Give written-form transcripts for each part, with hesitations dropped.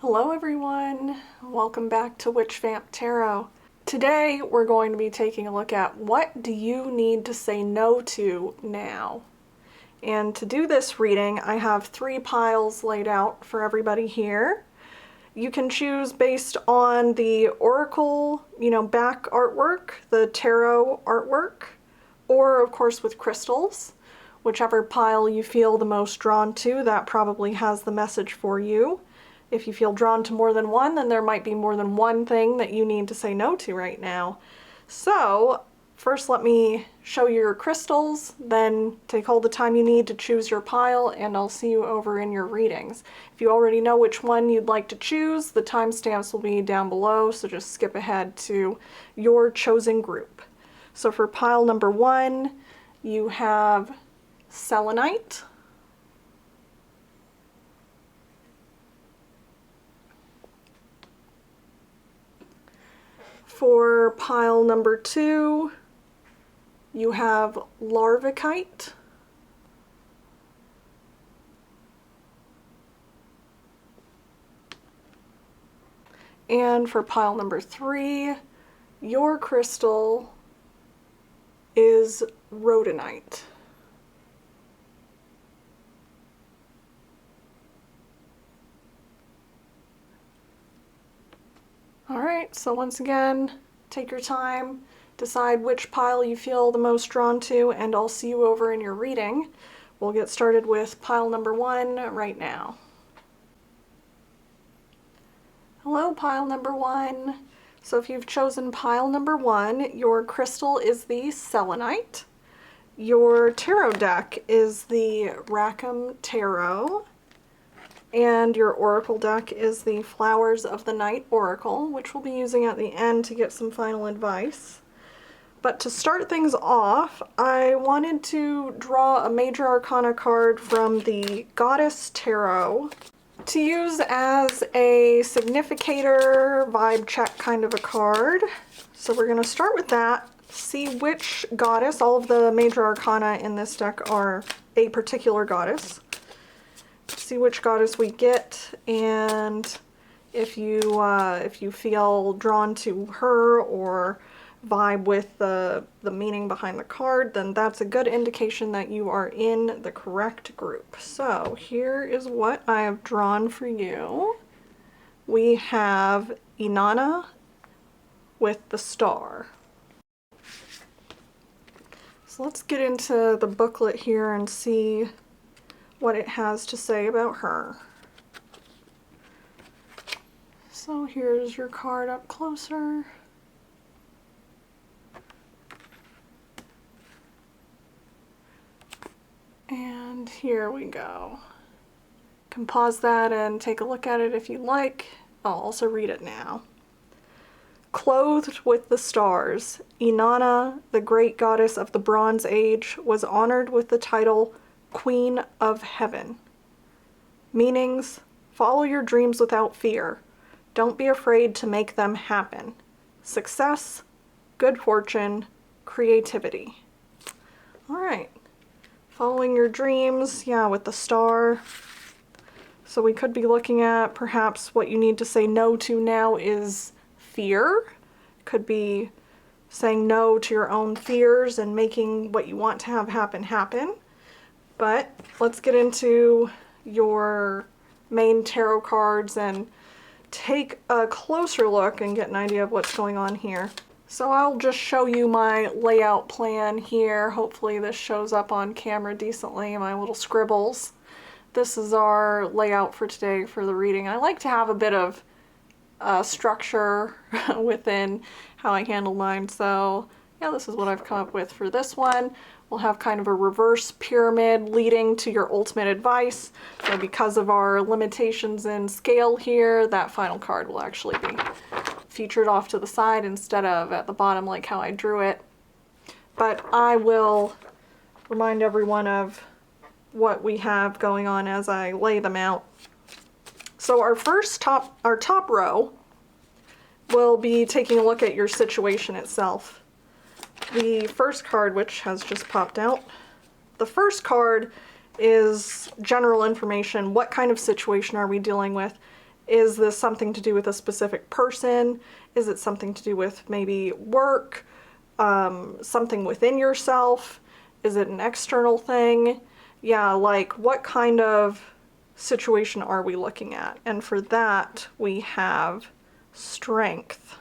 Hello everyone, welcome back to Rackham Tarot. Today we're going to be taking a look at what do you need to say no to now. And to do this reading, I have 3 piles laid out for everybody here. You can choose based on the oracle, back artwork, the tarot artwork, or of course with crystals. Whichever pile you feel the most drawn to, that probably has the message for you. If you feel drawn to more than one, then there might be more than one thing that you need to say no to right now. So first let me show you your crystals, then take all the time you need to choose your pile, and I'll see you over in your readings. If you already know which one you'd like to choose, the timestamps will be down below, so just skip ahead to your chosen group. So for pile number 1, you have Selenite. For pile number 2, you have Larvikite. And for pile number 3, your crystal is Rhodonite. Alright, so once again, take your time, decide which pile you feel the most drawn to, and I'll see you over in your reading. We'll get started with pile number 1 right now. Hello, pile number 1. So if you've chosen pile number 1, your crystal is the Selenite. Your tarot deck is the Rackham Tarot. And your oracle deck is the Flowers of the Night Oracle, which we'll be using at the end to get some final advice. But to start things off, I wanted to draw a Major Arcana card from the Goddess Tarot to use as a significator vibe check kind of a card. So we're going to start with that, see which goddess. All of the Major Arcana in this deck are a particular goddess. See which goddess we get, and if you feel drawn to her or vibe with the meaning behind the card, then that's a good indication that you are in the correct group. So here is what I have drawn for you. We have Inanna with the star. So let's get into the booklet here and see what it has to say about her. So here's your card up closer. And here we go. You can pause that and take a look at it if you like. I'll also read it now. Clothed with the stars, Inanna, the great goddess of the Bronze Age, was honored with the title Queen of Heaven. Meanings: follow your dreams without fear. Don't be afraid to make them happen. Success, good fortune, creativity. Alright. Following your dreams, yeah, with the star. So we could be looking at perhaps what you need to say no to now is fear. Could be saying no to your own fears and making what you want to have happen happen. But let's get into your main tarot cards and take a closer look and get an idea of what's going on here. So I'll just show you my layout plan here. Hopefully this shows up on camera decently, my little scribbles. This is our layout for today for the reading. I like to have a bit of structure within how I handle mine. So yeah, this is what I've come up with for this one. We'll have kind of a reverse pyramid leading to your ultimate advice. So because of our limitations in scale here, that final card will actually be featured off to the side instead of at the bottom like how I drew it. But I will remind everyone of what we have going on as I lay them out. So our top row will be taking a look at your situation itself. The first card, which has just popped out, the first card is general information. What kind of situation are we dealing with? Is this something to do with a specific person? Is it something to do with maybe work? Something within yourself? Is it an external thing? Yeah, like what kind of situation are we looking at? And for that, we have strength.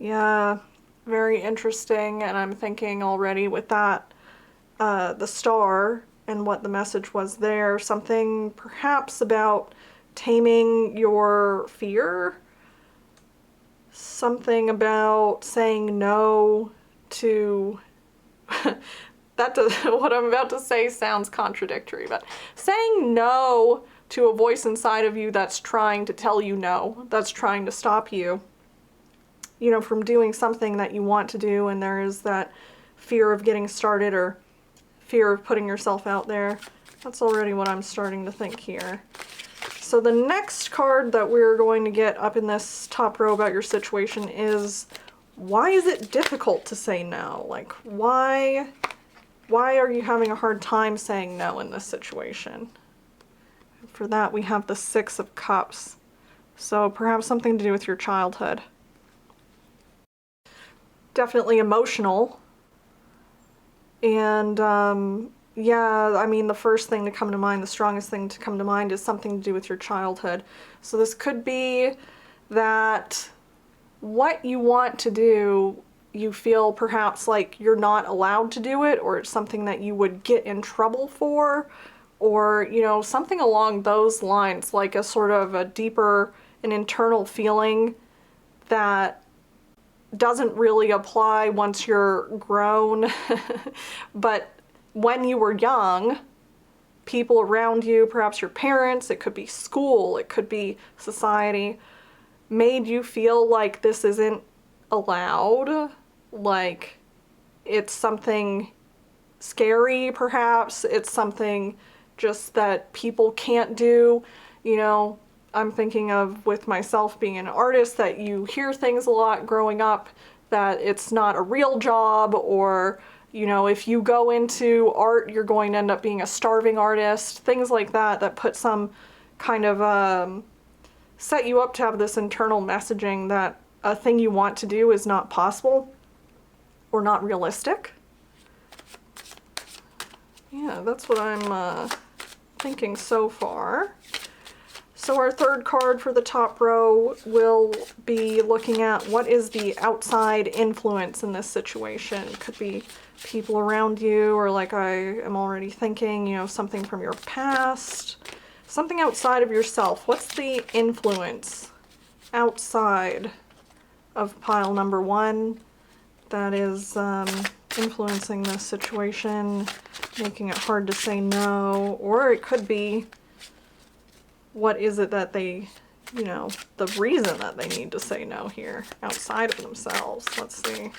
Yeah, very interesting. And I'm thinking already with that, the star and what the message was there, something perhaps about taming your fear, something about saying no to that does, what I'm about to say sounds contradictory, but saying no to a voice inside of you that's trying to tell you no, that's trying to stop you, you know, from doing something that you want to do, and there is that fear of getting started or fear of putting yourself out there. That's already what I'm starting to think here. So the next card that we're going to get up in this top row about your situation is, why is it difficult to say no? Like, why are you having a hard time saying no in this situation? For that, we have the Six of Cups. So perhaps something to do with your childhood. Definitely emotional. And yeah, I mean, the first thing to come to mind, the strongest thing to come to mind is something to do with your childhood. So this could be that what you want to do, you feel perhaps like you're not allowed to do it, or it's something that you would get in trouble for, or, you know, something along those lines, like a sort of a deeper, an internal feeling that doesn't really apply once you're grown, but when you were young, people around you, perhaps your parents, it could be school, it could be society, made you feel like this isn't allowed, like it's something scary perhaps, it's something just that people can't do. You know, I'm thinking of with myself being an artist, that you hear things a lot growing up that it's not a real job, or, you know, if you go into art, you're going to end up being a starving artist, things like that, that put some kind of, set you up to have this internal messaging that a thing you want to do is not possible or not realistic. Yeah, that's what I'm thinking so far. So our third card for the top row will be looking at what is the outside influence in this situation. It could be people around you, or like I am already thinking, you know, something from your past, something outside of yourself. What's the influence outside of pile number one that is influencing this situation, making it hard to say no? Or it could be, what is it that they, you know, the reason that they need to say no here outside of themselves. Let's see.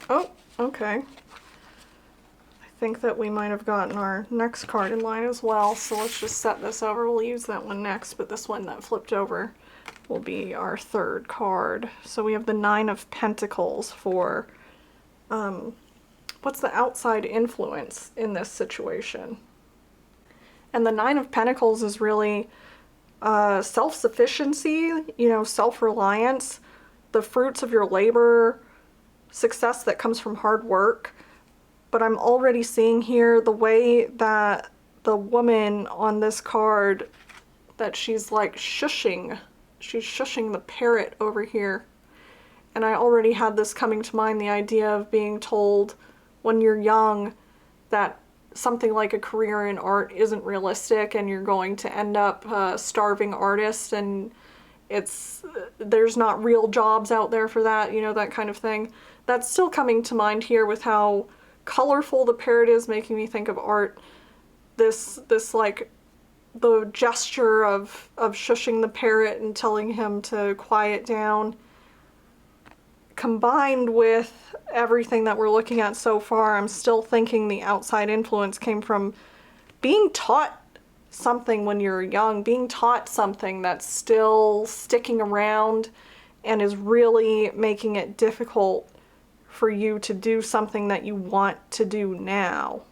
Oh, okay. I think that we might have gotten our next card in line as well, so let's just set this over. We'll use that one next, but this one that flipped over will be our third card. So we have the Nine of Pentacles for, what's the outside influence in this situation? And the Nine of Pentacles is really self-sufficiency, you know, self-reliance, the fruits of your labor, success that comes from hard work. But I'm already seeing here the way that the woman on this card, that she's like shushing. She's shushing the parrot over here. And I already had this coming to mind, the idea of being told when you're young that something like a career in art isn't realistic and you're going to end up a starving artist, and there's not real jobs out there for that, you know, that kind of thing. That's still coming to mind here with how colorful the parrot is, making me think of art. This like the gesture of shushing the parrot and telling him to quiet down, combined with everything that we're looking at so far, I'm still thinking the outside influence came from being taught something when you're young, being taught something that's still sticking around and is really making it difficult for you to do something that you want to do now.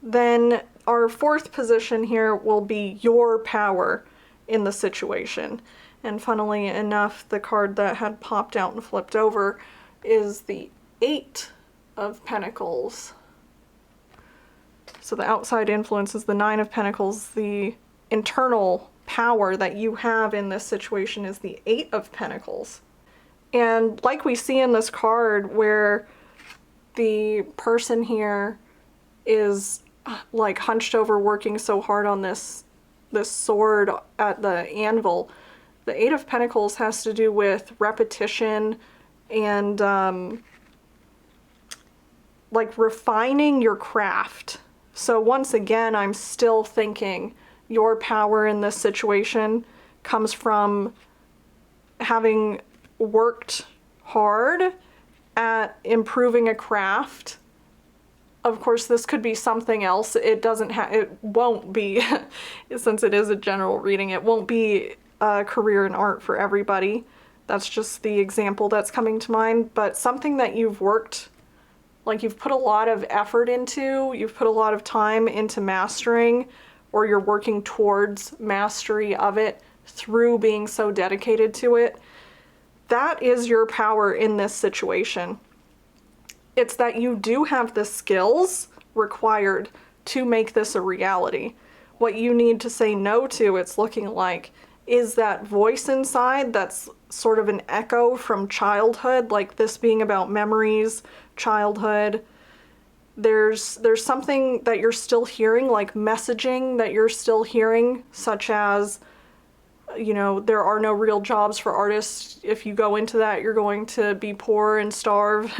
Then our fourth position here will be your power in the situation. And funnily enough, the card that had popped out and flipped over is the Eight of Pentacles. So the outside influence is the Nine of Pentacles. The internal power that you have in this situation is the Eight of Pentacles. And like we see in this card, where the person here is like hunched over working so hard on this sword at the anvil, the Eight of Pentacles has to do with repetition and like refining your craft. So once again, I'm still thinking your power in this situation comes from having worked hard at improving a craft. Of course, this could be something else. It won't be, since it is a general reading, it won't be a career in art for everybody. That's just the example that's coming to mind. But something that you've worked, like you've put a lot of effort into, you've put a lot of time into mastering, or you're working towards mastery of it through being so dedicated to it. That is your power in this situation. It's that you do have the skills required to make this a reality. What you need to say no to, it's looking like, is that voice inside that's sort of an echo from childhood, like this being about memories, childhood. There's something that you're still hearing, like messaging that you're still hearing, such as, you know, there are no real jobs for artists. If you go into that, you're going to be poor and starve.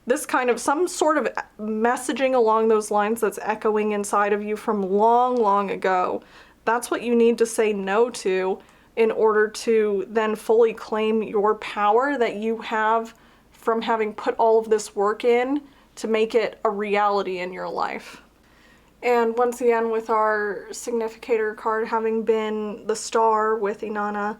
This kind of, some sort of messaging along those lines that's echoing inside of you from long, long ago. That's what you need to say no to in order to then fully claim your power that you have from having put all of this work in to make it a reality in your life. And once again, with our significator card having been the Star with Inanna,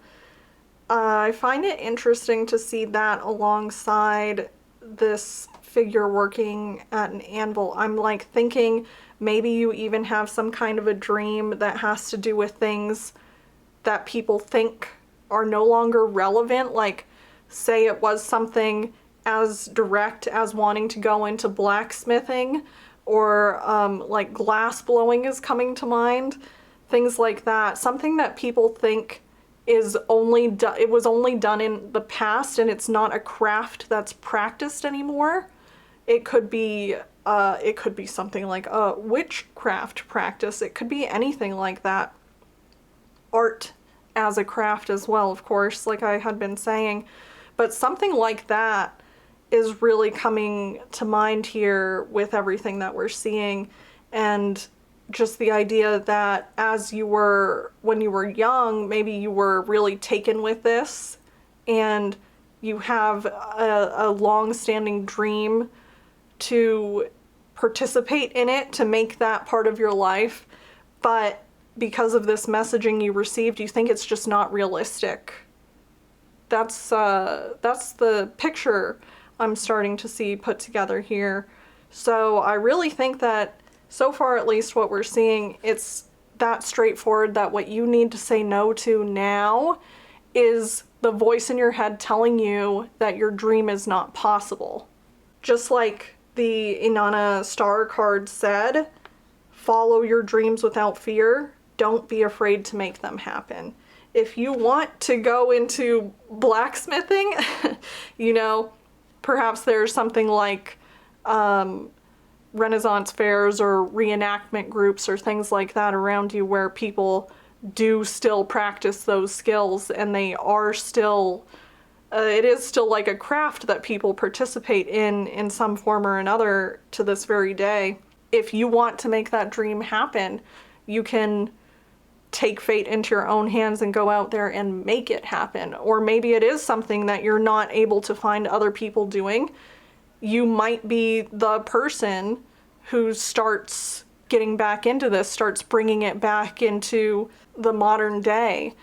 I find it interesting to see that alongside this figure working at an anvil. I'm like thinking maybe you even have some kind of a dream that has to do with things that people think are no longer relevant. Like, say it was something as direct as wanting to go into blacksmithing, or like glass blowing is coming to mind. Things like that. Something that people think is only it was only done in the past, and it's not a craft that's practiced anymore. It could be something like a witchcraft practice. It could be anything like that. Art as a craft as well, of course, like I had been saying. But something like that is really coming to mind here with everything that we're seeing. And just the idea that when you were young, maybe you were really taken with this, and you have a long-standing dream to participate in it, to make that part of your life, but because of this messaging you received, you think it's just not realistic. That's the picture I'm starting to see put together here. So I really think that, so far at least what we're seeing, it's that straightforward, that what you need to say no to now is the voice in your head telling you that your dream is not possible. Just like the Inanna Star card said, follow your dreams without fear. Don't be afraid to make them happen. If you want to go into blacksmithing, you know, perhaps there's something like Renaissance fairs or reenactment groups or things like that around you where people do still practice those skills, and they are still, it is still like a craft that people participate in some form or another to this very day. If you want to make that dream happen, you can take fate into your own hands and go out there and make it happen. Or maybe it is something that you're not able to find other people doing. You might be the person who starts getting back into this, starts bringing it back into the modern day.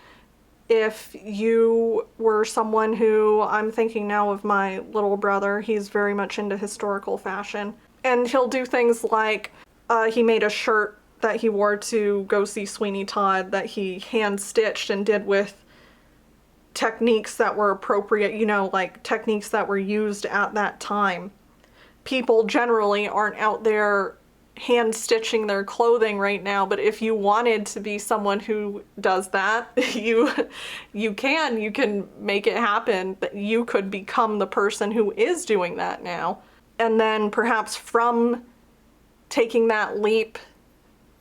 If you were someone who, I'm thinking now of my little brother, he's very much into historical fashion. And he'll do things like, he made a shirt that he wore to go see Sweeney Todd that he hand stitched and did with techniques that were appropriate, you know, like techniques that were used at that time. People generally aren't out there hand stitching their clothing right now, but if you wanted to be someone who does that, you can make it happen. That you could become the person who is doing that now. And then perhaps from taking that leap,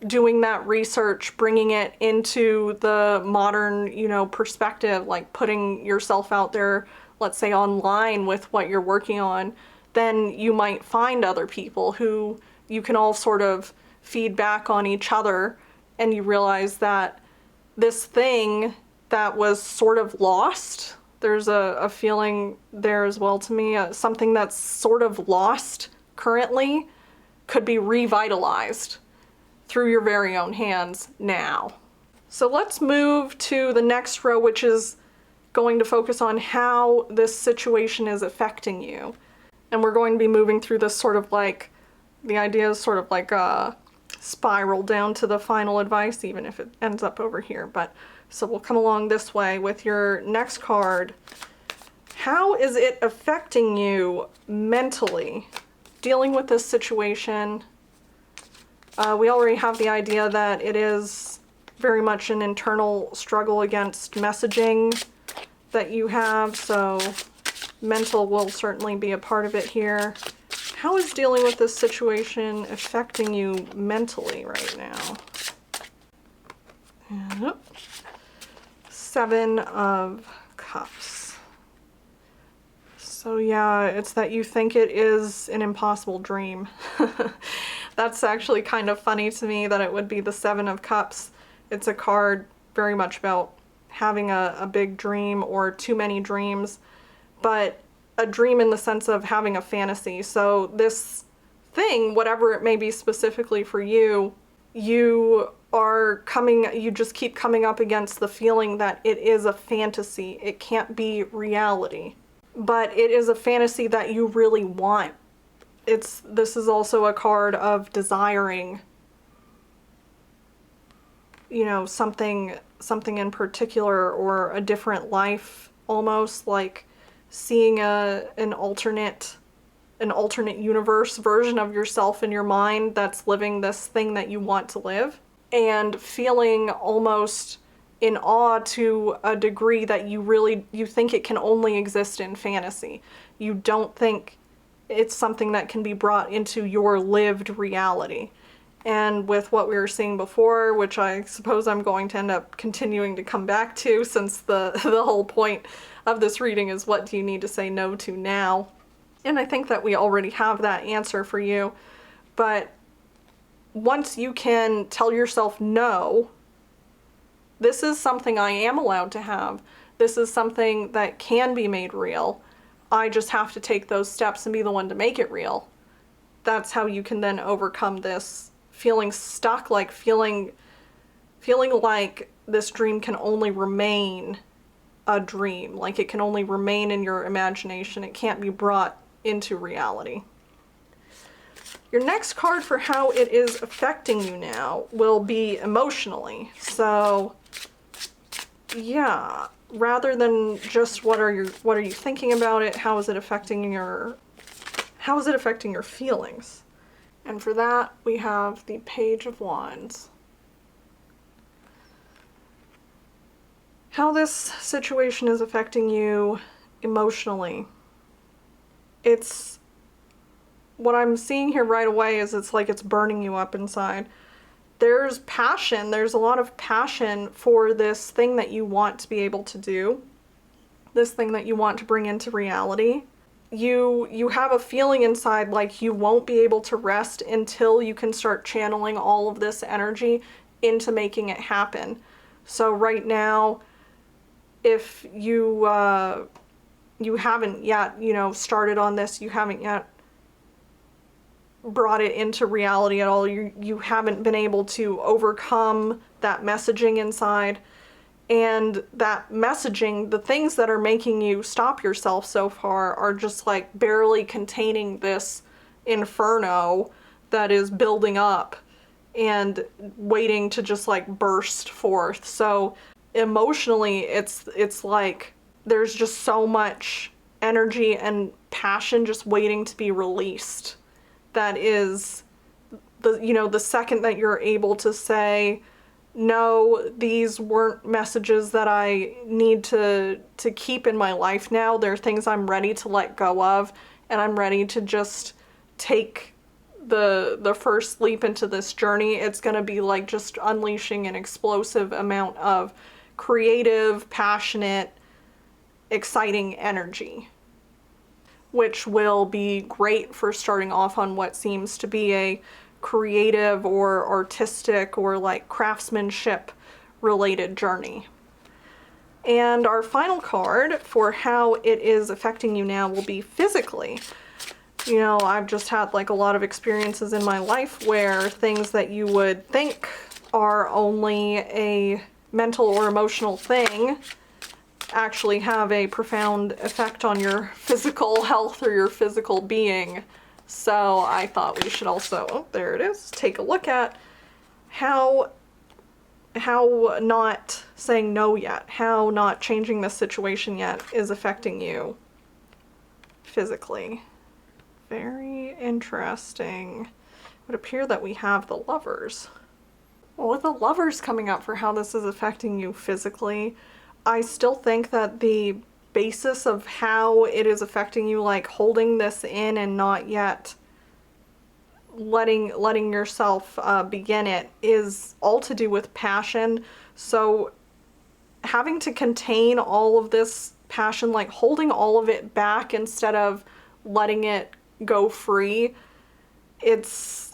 doing that research, bringing it into the modern, you know, perspective, like putting yourself out there, let's say online with what you're working on, then you might find other people who you can all sort of feed back on each other, and you realize that this thing that was sort of lost, there's a feeling there as well to me, something that's sort of lost currently could be revitalized through your very own hands now. So let's move to the next row, which is going to focus on how this situation is affecting you. And we're going to be moving through this sort of like, the idea is sort of like a spiral down to the final advice, even if it ends up over here. But so we'll come along this way with your next card. How is it affecting you mentally? Dealing with this situation. We already have the idea that it is very much an internal struggle against messaging that you have, so mental will certainly be a part of it here. How is dealing with this situation affecting you mentally right now? And, Seven of Cups. So yeah, it's that you think it is an impossible dream. That's actually kind of funny to me that it would be the Seven of Cups. It's a card very much about having a big dream or too many dreams, but a dream in the sense of having a fantasy. So this thing, whatever it may be specifically for you, you just keep coming up against the feeling that it is a fantasy. It can't be reality, but it is a fantasy that you really want. This is also a card of desiring, you know, something in particular, or a different life, almost like seeing an alternate universe version of yourself in your mind that's living this thing that you want to live, and feeling almost in awe to a degree that you think it can only exist in fantasy. You don't think it's something that can be brought into your lived reality. And with what we were seeing before, which I suppose I'm going to end up continuing to come back to, since the whole point of this reading is, what do you need to say no to now? And I think that we already have that answer for you. But once you can tell yourself, no, this is something I am allowed to have. This is something that can be made real. I just have to take those steps and be the one to make it real. That's how you can then overcome this feeling stuck, like feeling like this dream can only remain a dream, like it can only remain in your imagination. It can't be brought into reality. Your next card for how it is affecting you now will be emotionally. So yeah, rather than just what are you thinking about it, how is it affecting your feelings? And for that, we have the Page of Wands. How this situation is affecting you emotionally. It's, what I'm seeing here right away is it's like it's burning you up inside. There's passion, there's a lot of passion for this thing that you want to be able to do, this thing that you want to bring into reality. You have a feeling inside like you won't be able to rest until you can start channeling all of this energy into making it happen. So right now, if you haven't yet, you know, started on this, you haven't yet brought it into reality at all, you haven't been able to overcome that messaging inside, And that messaging, the things that are making you stop yourself so far are just like barely containing this inferno that is building up and waiting to just like burst forth. So emotionally, it's like there's just so much energy and passion just waiting to be released. That is the second that you're able to say, no, these weren't messages that I need to keep in my life now. They're things I'm ready to let go of, and I'm ready to just take the first leap into this journey. It's going to be like just unleashing an explosive amount of creative, passionate, exciting energy, which will be great for starting off on what seems to be a creative or artistic or like craftsmanship related journey. And our final card for how it is affecting you now will be physically. You know, I've just had like a lot of experiences in my life where things that you would think are only a mental or emotional thing actually have a profound effect on your physical health or your physical being. So I thought we should also, oh, there it is, take a look at how not saying no yet, how not changing the situation yet is affecting you physically. Very interesting. It would appear that we have the Lovers. Well, with the Lovers coming up for how this is affecting you physically, I still think that the basis of how it is affecting you, like holding this in and not yet letting yourself begin it, is all to do with passion. So having to contain all of this passion, like holding all of it back instead of letting it go free, it's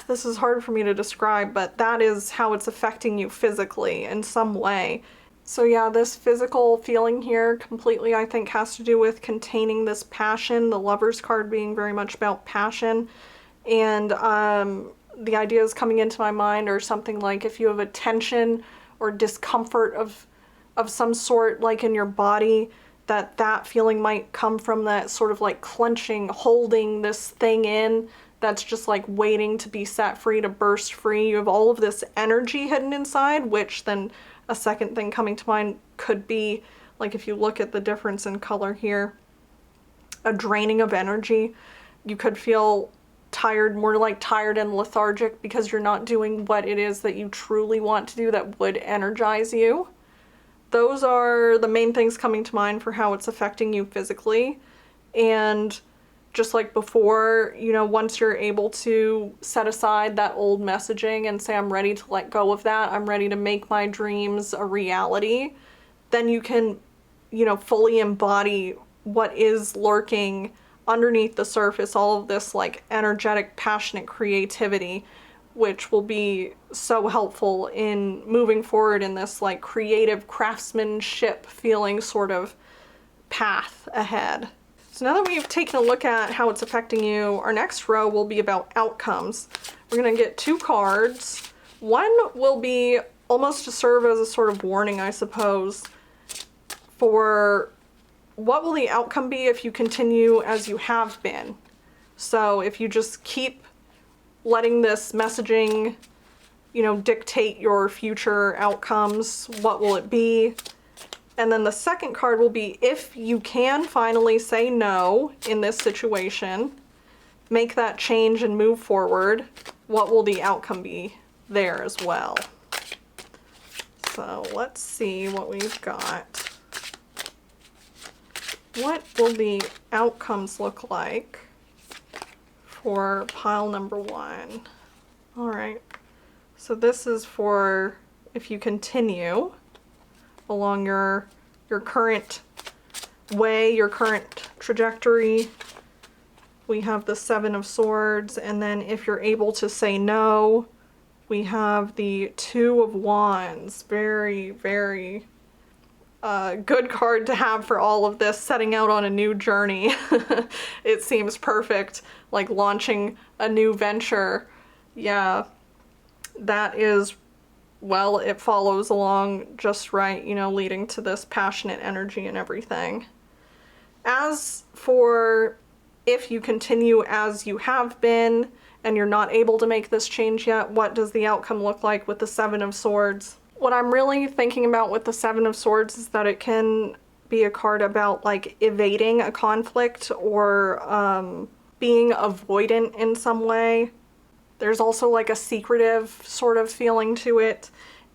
this is hard for me to describe, but that is how it's affecting you physically in some way. So yeah, this physical feeling here completely, I think, has to do with containing this passion, the Lovers card being very much about passion. And the ideas coming into my mind are something like if you have a tension or discomfort of some sort, like in your body, that feeling might come from that sort of like clenching, holding this thing in that's just like waiting to be set free, to burst free. You have all of this energy hidden inside, which then a second thing coming to mind could be, like if you look at the difference in color here, a draining of energy. You could feel tired, more like tired and lethargic because you're not doing what it is that you truly want to do that would energize you. Those are the main things coming to mind for how it's affecting you physically. And just like before, you know, once you're able to set aside that old messaging and say, I'm ready to let go of that, I'm ready to make my dreams a reality, then you can, you know, fully embody what is lurking underneath the surface, all of this like energetic, passionate creativity, which will be so helpful in moving forward in this like creative craftsmanship feeling sort of path ahead. So now that we've taken a look at how it's affecting you, our next row will be about outcomes. We're going to get 2 cards. One will be almost to serve as a sort of warning, I suppose, for what will the outcome be if you continue as you have been. So if you just keep letting this messaging, you know, dictate your future outcomes, what will it be? And then the second card will be if you can finally say no in this situation, make that change and move forward, what will the outcome be there as well? So let's see what we've got. What will the outcomes look like for pile number 1? All right, so this is for if you continue along your current way, your current trajectory. We have the 7 of Swords, and then if you're able to say no, we have the 2 of Wands. Very, very good card to have for all of this, setting out on a new journey. It seems perfect, like launching a new venture. Yeah, that is well, it follows along just right, you know, leading to this passionate energy and everything. As for if you continue as you have been and you're not able to make this change yet, what does the outcome look like with the Seven of Swords? What I'm really thinking about with the Seven of Swords is that it can be a card about like evading a conflict or being avoidant in some way. There's also like a secretive sort of feeling to it,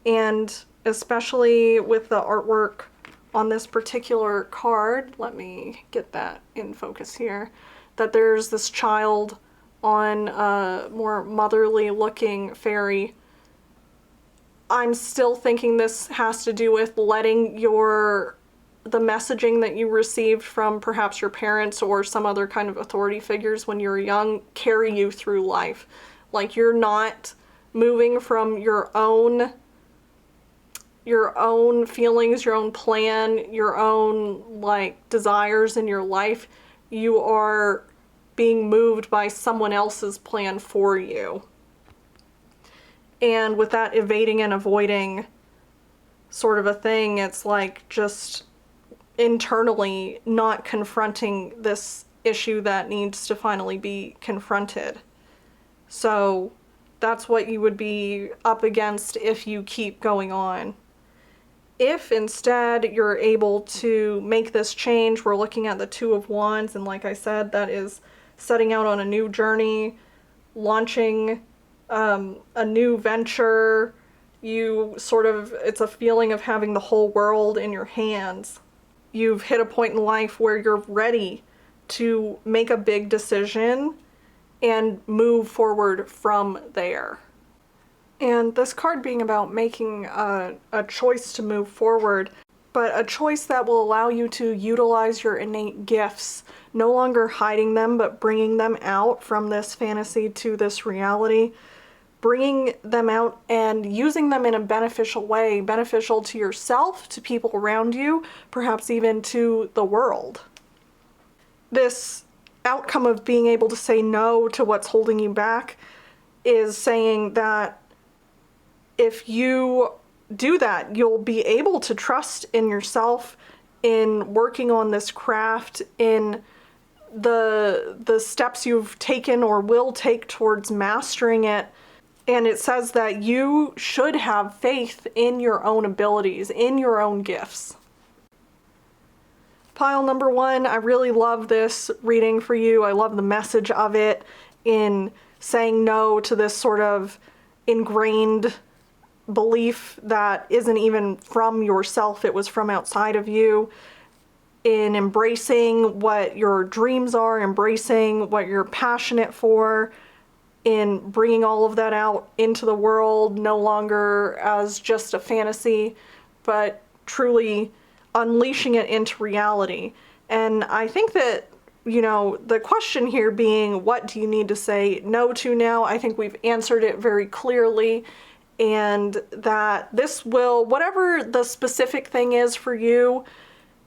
and especially with the artwork on this particular card, let me get that in focus here, that there's this child on a more motherly looking fairy. I'm still thinking this has to do with letting the messaging that you received from perhaps your parents or some other kind of authority figures when you were young carry you through life. Like you're not moving from your own feelings, your own plan, your own like desires in your life. You are being moved by someone else's plan for you. And with that evading and avoiding sort of a thing, it's like just internally not confronting this issue that needs to finally be confronted. So that's what you would be up against if you keep going on. If instead you're able to make this change, we're looking at the Two of Wands, and like I said, that is setting out on a new journey, launching a new venture. It's a feeling of having the whole world in your hands. You've hit a point in life where you're ready to make a big decision and move forward from there. And this card being about making a choice to move forward, but a choice that will allow you to utilize your innate gifts, no longer hiding them, but bringing them out from this fantasy to this reality, bringing them out and using them in a beneficial way, beneficial to yourself, to people around you, perhaps even to the world. This outcome of being able to say no to what's holding you back is saying that if you do that, you'll be able to trust in yourself, in working on this craft, in the steps you've taken or will take towards mastering it. And it says that you should have faith in your own abilities, in your own gifts. Pile number 1, I really love this reading for you. I love the message of it in saying no to this sort of ingrained belief that isn't even from yourself, it was from outside of you, in embracing what your dreams are, embracing what you're passionate for, in bringing all of that out into the world, no longer as just a fantasy, but truly unleashing it into reality. And I think that, you know, the question here being, what do you need to say no to now? I think we've answered it very clearly, and that this will, whatever the specific thing is for you,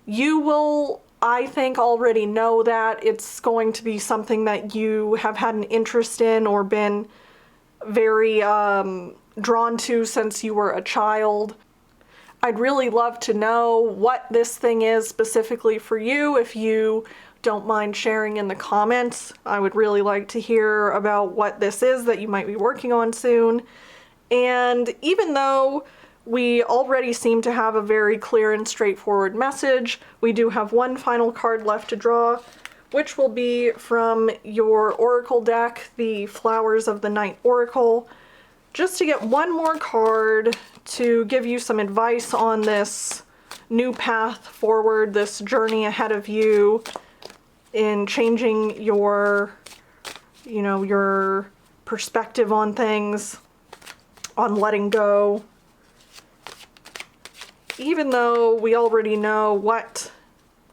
you will, I think, already know that it's going to be something that you have had an interest in or been very drawn to since you were a child. I'd really love to know what this thing is specifically for you. If you don't mind sharing in the comments, I would really like to hear about what this is that you might be working on soon. And even though we already seem to have a very clear and straightforward message, we do have one final card left to draw, which will be from your Oracle deck, the Flowers of the Night Oracle. Just to get one more card to give you some advice on this new path forward, this journey ahead of you in changing your, you know, your perspective on things, on letting go. Even though we already know what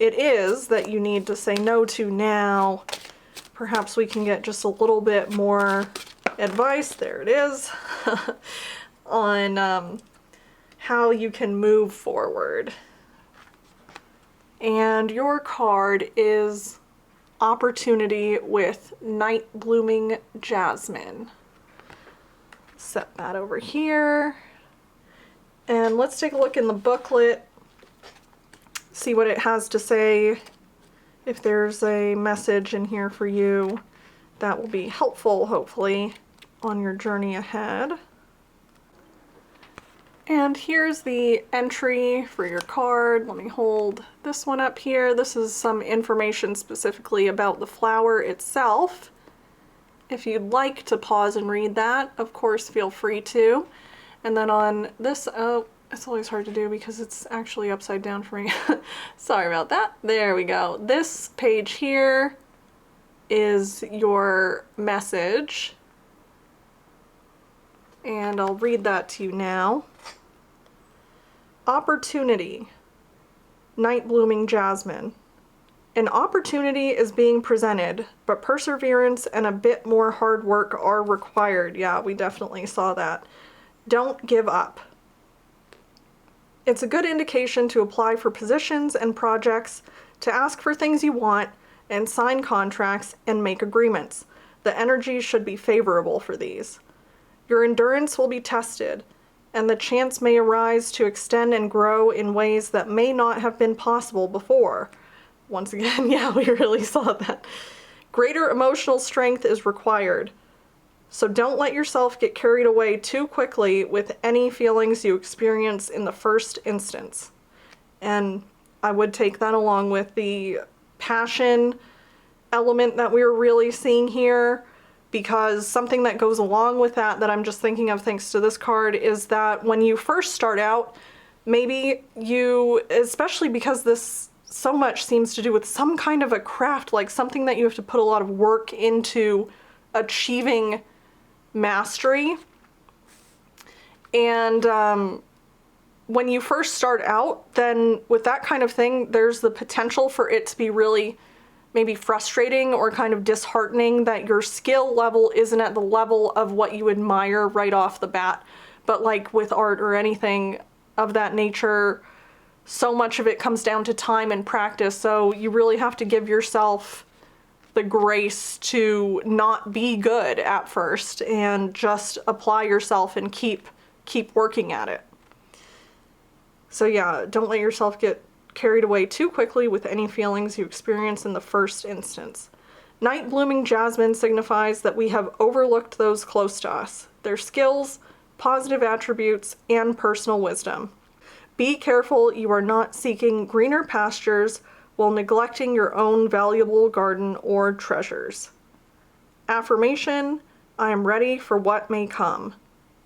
it is that you need to say no to now, perhaps we can get just a little bit more advice, there it is, on how you can move forward. And your card is Opportunity with Night Blooming Jasmine. Set that over here. And let's take a look in the booklet, see what it has to say. If there's a message in here for you that will be helpful, hopefully, on your journey ahead. And here's the entry for your card. Let me hold this one up here. This is some information specifically about the flower itself. If you'd like to pause and read that, of course, feel free to. And then on this, oh, it's always hard to do because it's actually upside down for me. Sorry about that. There we go. This page here is your message. And I'll read that to you now. Opportunity. Night blooming jasmine. An opportunity is being presented, but perseverance and a bit more hard work are required. Yeah, we definitely saw that. Don't give up. It's a good indication to apply for positions and projects, to ask for things you want, and sign contracts and make agreements. The energy should be favorable for these. Your endurance will be tested, and the chance may arise to extend and grow in ways that may not have been possible before. Once again, yeah, we really saw that. Greater emotional strength is required. So don't let yourself get carried away too quickly with any feelings you experience in the first instance. And I would take that along with the passion element that we're really seeing here, because something that goes along with that that I'm just thinking of thanks to this card is that when you first start out, maybe you, especially because this so much seems to do with some kind of a craft, like something that you have to put a lot of work into achieving mastery. And when you first start out, then with that kind of thing, there's the potential for it to be really maybe frustrating or kind of disheartening that your skill level isn't at the level of what you admire right off the bat. But like with art or anything of that nature, so much of it comes down to time and practice. So you really have to give yourself the grace to not be good at first and just apply yourself and keep working at it. So yeah, don't let yourself get carried away too quickly with any feelings you experience in the first instance. Night blooming jasmine signifies that we have overlooked those close to us, their skills, positive attributes, and personal wisdom. Be careful you are not seeking greener pastures while neglecting your own valuable garden or treasures. Affirmation, I am ready for what may come.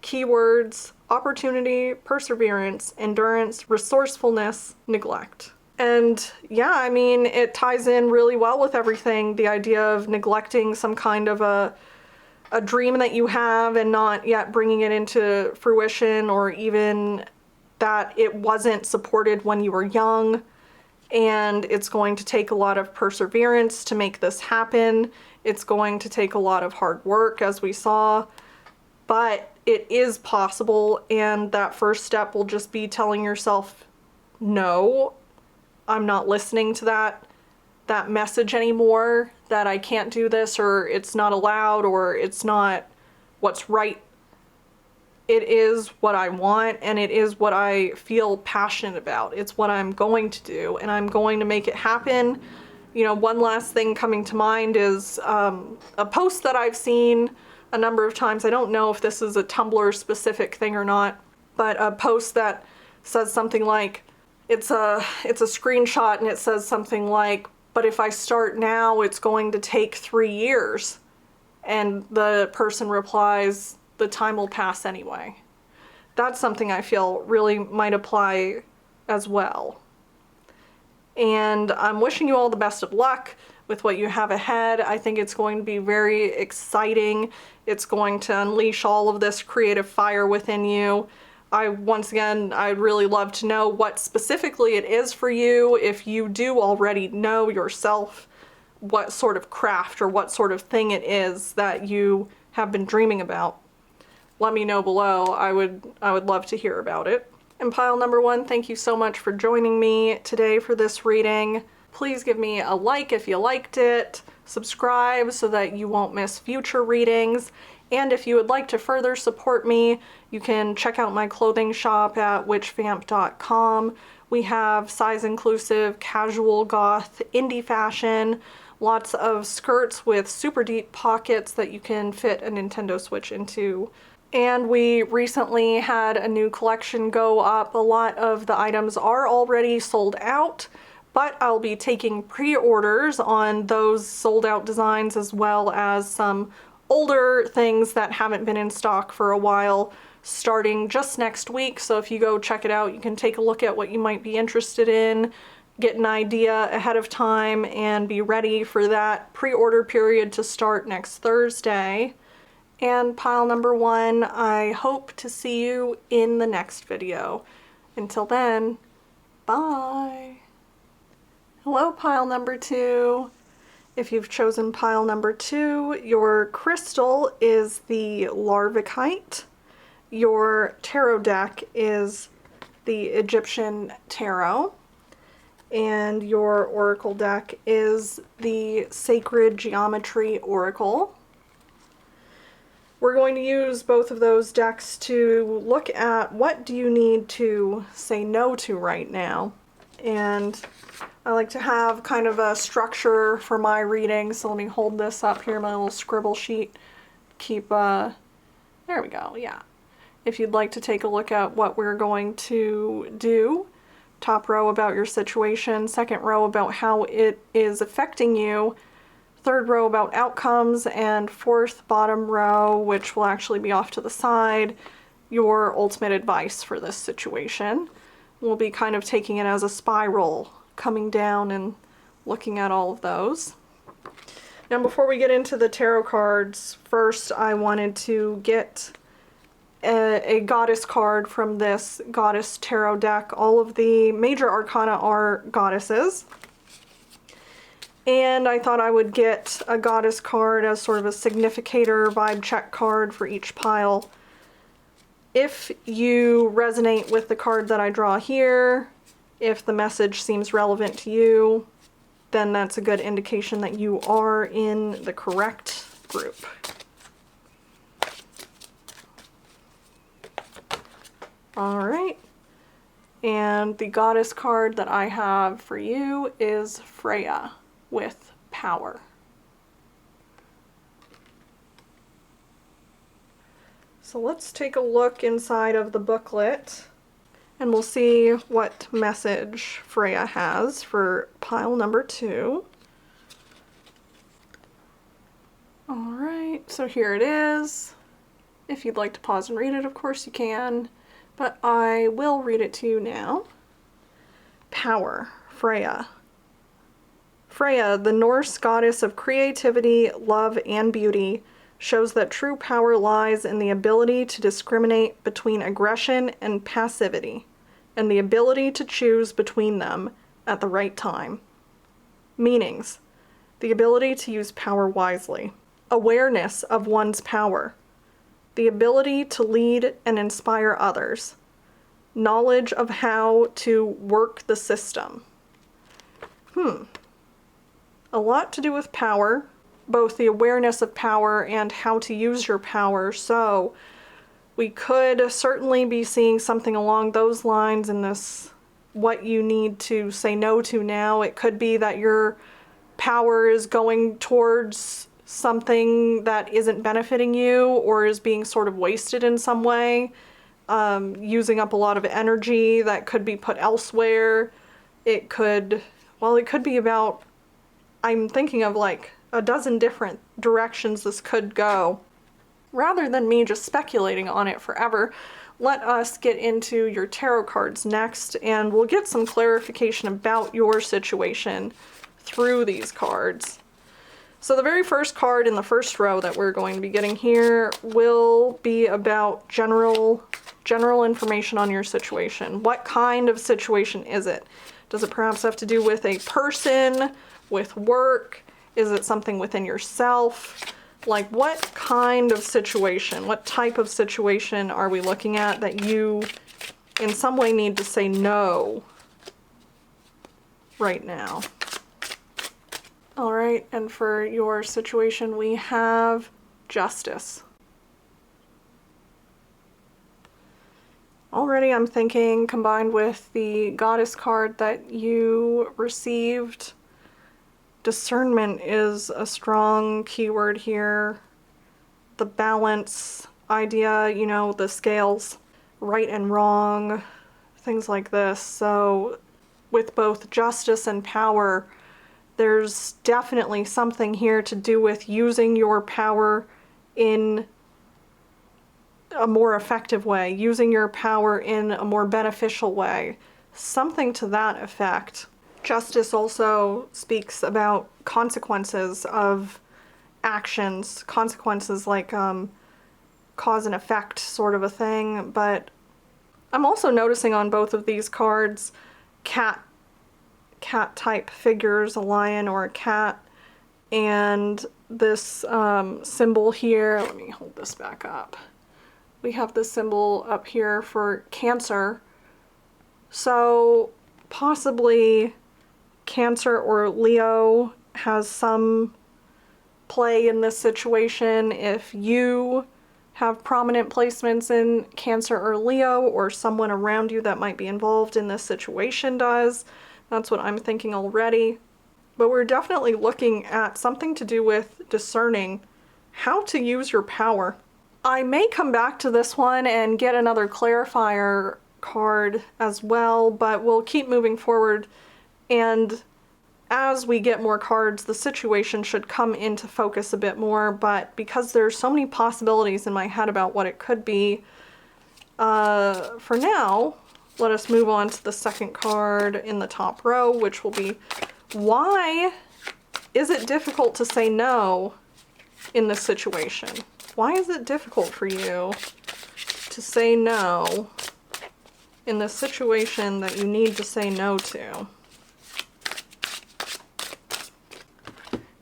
Keywords, opportunity, perseverance, endurance, resourcefulness, neglect. And yeah, I mean, it ties in really well with everything. The idea of neglecting some kind of a dream that you have and not yet bringing it into fruition, or even that it wasn't supported when you were young. And it's going to take a lot of perseverance to make this happen. It's going to take a lot of hard work, as we saw, but it is possible. And that first step will just be telling yourself, no, I'm not listening to that message anymore, that I can't do this, or it's not allowed, or it's not what's right. It is what I want, and it is what I feel passionate about. It's what I'm going to do, and I'm going to make it happen. You know, one last thing coming to mind is a post that I've seen a number of times. I don't know if this is a Tumblr specific thing or not, but a post that says something like, it's a screenshot, and it says something like, but if I start now, it's going to take 3 years. And the person replies, the time will pass anyway. That's something I feel really might apply as well. And I'm wishing you all the best of luck with what you have ahead. I think it's going to be very exciting. It's going to unleash all of this creative fire within you. Once again, I'd really love to know what specifically it is for you. If you do already know yourself what sort of craft or what sort of thing it is that you have been dreaming about, let me know below. I would love to hear about it. And pile number 1, thank you so much for joining me today for this reading. Please give me a like if you liked it, subscribe so that you won't miss future readings, And if you would like to further support me, you can check out my clothing shop at witchvamp.com. We have size inclusive, casual, goth, indie fashion, lots of skirts with super deep pockets that you can fit a Nintendo Switch into. And we recently had a new collection go up. A lot of the items are already sold out, but I'll be taking pre-orders on those sold out designs as well as some older things that haven't been in stock for a while, starting just next week. So if you go check it out, you can take a look at what you might be interested in, get an idea ahead of time, and be ready for that pre-order period to start next Thursday. And pile number 1, I hope to see you in the next video. Until then, bye! Hello, pile number 2. If you've chosen pile number 2, your crystal is the Larvikite. Your tarot deck is the Egyptian Tarot. And your oracle deck is the Sacred Geometry Oracle. We're going to use both of those decks to look at what do you need to say no to right now. And I like to have kind of a structure for my reading, so let me hold this up here, my little scribble sheet. Keep, there we go, yeah. If you'd like to take a look at what we're going to do, top row about your situation, second row about how it is affecting you, third row about outcomes, and fourth bottom row, which will actually be off to the side, your ultimate advice for this situation. We'll be kind of taking it as a spiral, coming down and looking at all of those. Now before we get into the tarot cards, first I wanted to get a goddess card from this goddess tarot deck. All of the major arcana are goddesses. And I thought I would get a goddess card as sort of a significator vibe check card for each pile. If you resonate with the card that I draw here, if the message seems relevant to you, then that's a good indication that you are in the correct group. Alright, and the goddess card that I have for you is Freya with power. So let's take a look inside of the booklet and we'll see what message Freya has for pile number 2. Alright, so here it is. If you'd like to pause and read it, of course you can, but I will read it to you now. Power, Freya. Freya, the Norse goddess of creativity, love, and beauty, shows that true power lies in the ability to discriminate between aggression and passivity, and the ability to choose between them at the right time. Meanings: the ability to use power wisely, awareness of one's power, the ability to lead and inspire others, knowledge of how to work the system. A lot to do with power, both the awareness of power and how to use your power, so we could certainly be seeing something along those lines in this, what you need to say no to now. It could be that your power is going towards something that isn't benefiting you or is being sort of wasted in some way, using up a lot of energy that could be put elsewhere. It could, well, it could be about, I'm thinking of like a dozen different directions this could go. Rather than me just speculating on it forever, let us get into your tarot cards next, and we'll get some clarification about your situation through these cards. So the very first card in the first row that we're going to be getting here will be about general information on your situation. What kind of situation is it? Does it perhaps have to do with a person, with work? Is it something within yourself? Like, what kind of situation, what type of situation are we looking at that you in some way need to say no right now? All right, and for your situation we have justice. Already I'm thinking, combined with the goddess card that you received, discernment is a strong keyword here. The balance idea, you know, the scales, right and wrong, things like this. So with both justice and power, there's definitely something here to do with using your power in a more effective way, using your power in a more beneficial way, something to that effect. Justice also speaks about consequences of actions, consequences like cause and effect sort of a thing, but I'm also noticing on both of these cards cat type figures, a lion or a cat, and this symbol here. Let me hold this back up. We have this symbol up here for Cancer, so possibly Cancer or Leo has some play in this situation. If you have prominent placements in Cancer or Leo, or someone around you that might be involved in this situation does, that's what I'm thinking already. But we're definitely looking at something to do with discerning how to use your power. I may come back to this one and get another clarifier card as well, but we'll keep moving forward, and as we get more cards, the situation should come into focus a bit more, but because there's so many possibilities in my head about what it could be, for now, let us move on to the second card in the top row, which will be, why is it difficult to say no in this situation? Why is it difficult for you to say no in this situation that you need to say no to?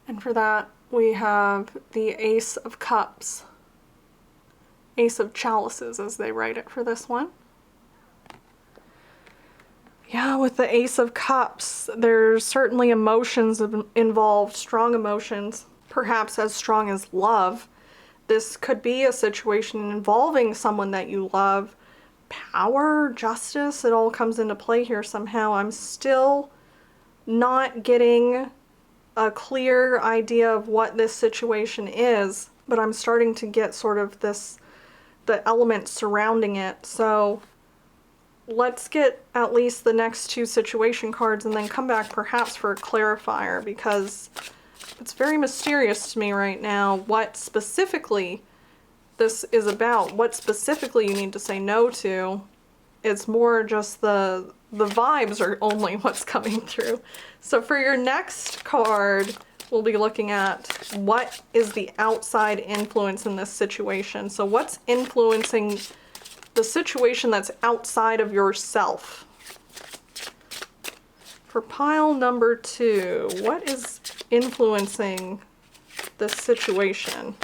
And for that, we have the Ace of Cups. Ace of Chalices, as they write it for this one. Yeah, with the Ace of Cups, there's certainly emotions involved, strong emotions, perhaps as strong as love. This could be a situation involving someone that you love. Power, justice, it all comes into play here somehow. I'm still not getting a clear idea of what this situation is, but I'm starting to get sort of the elements surrounding it. So let's get at least the next two situation cards and then come back perhaps for a clarifier, because it's very mysterious to me right now what specifically this is about, what specifically you need to say no to. It's more just the vibes are only what's coming through. So for your next card, we'll be looking at what is the outside influence in this situation. So what's influencing the situation that's outside of yourself? For pile number 2, what is influencing this situation?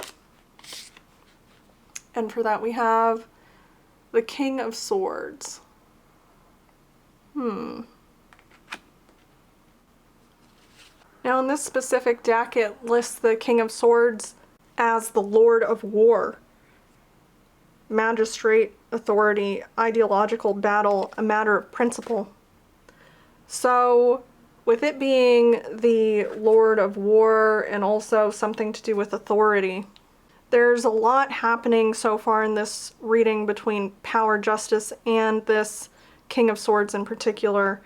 And for that we have the King of Swords. Now in this specific deck, it lists the King of Swords as the Lord of War. Magistrate, authority, ideological battle, a matter of principle. So with it being the Lord of War and also something to do with authority, there's a lot happening so far in this reading between power, justice, and this King of Swords in particular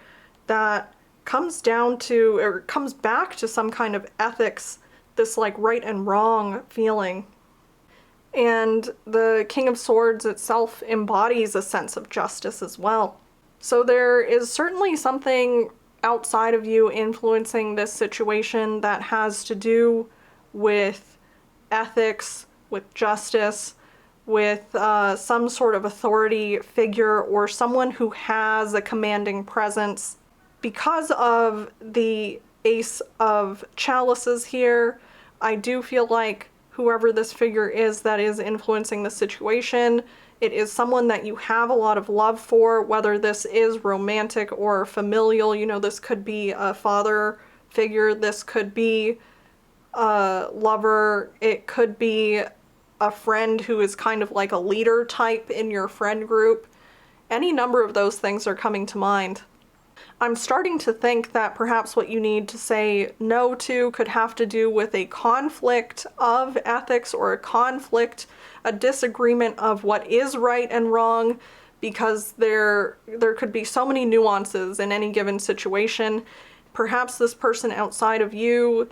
that comes down to, or comes back to some kind of ethics, this like right and wrong feeling. And the King of Swords itself embodies a sense of justice as well. So there is certainly something outside of you influencing this situation that has to do with ethics, with justice, with some sort of authority figure or someone who has a commanding presence. Because of the Ace of Chalices here, I do feel like whoever this figure is that is influencing the situation, it is someone that you have a lot of love for, whether this is romantic or familial. You know, this could be a father figure, this could be a lover, it could be a friend who is kind of like a leader type in your friend group. Any number of those things are coming to mind. I'm starting to think that perhaps what you need to say no to could have to do with a conflict of ethics or a disagreement of what is right and wrong, because there could be so many nuances in any given situation. Perhaps this person outside of you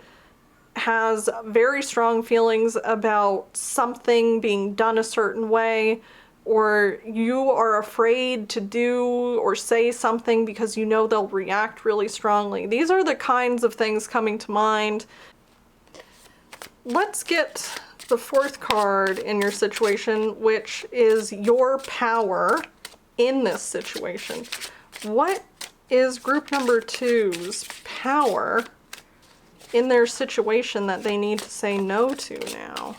has very strong feelings about something being done a certain way, or you are afraid to do or say something because you know they'll react really strongly. These are the kinds of things coming to mind. Let's get the fourth card in your situation, which is your power in this situation. What is group number 2's power in their situation that they need to say no to now?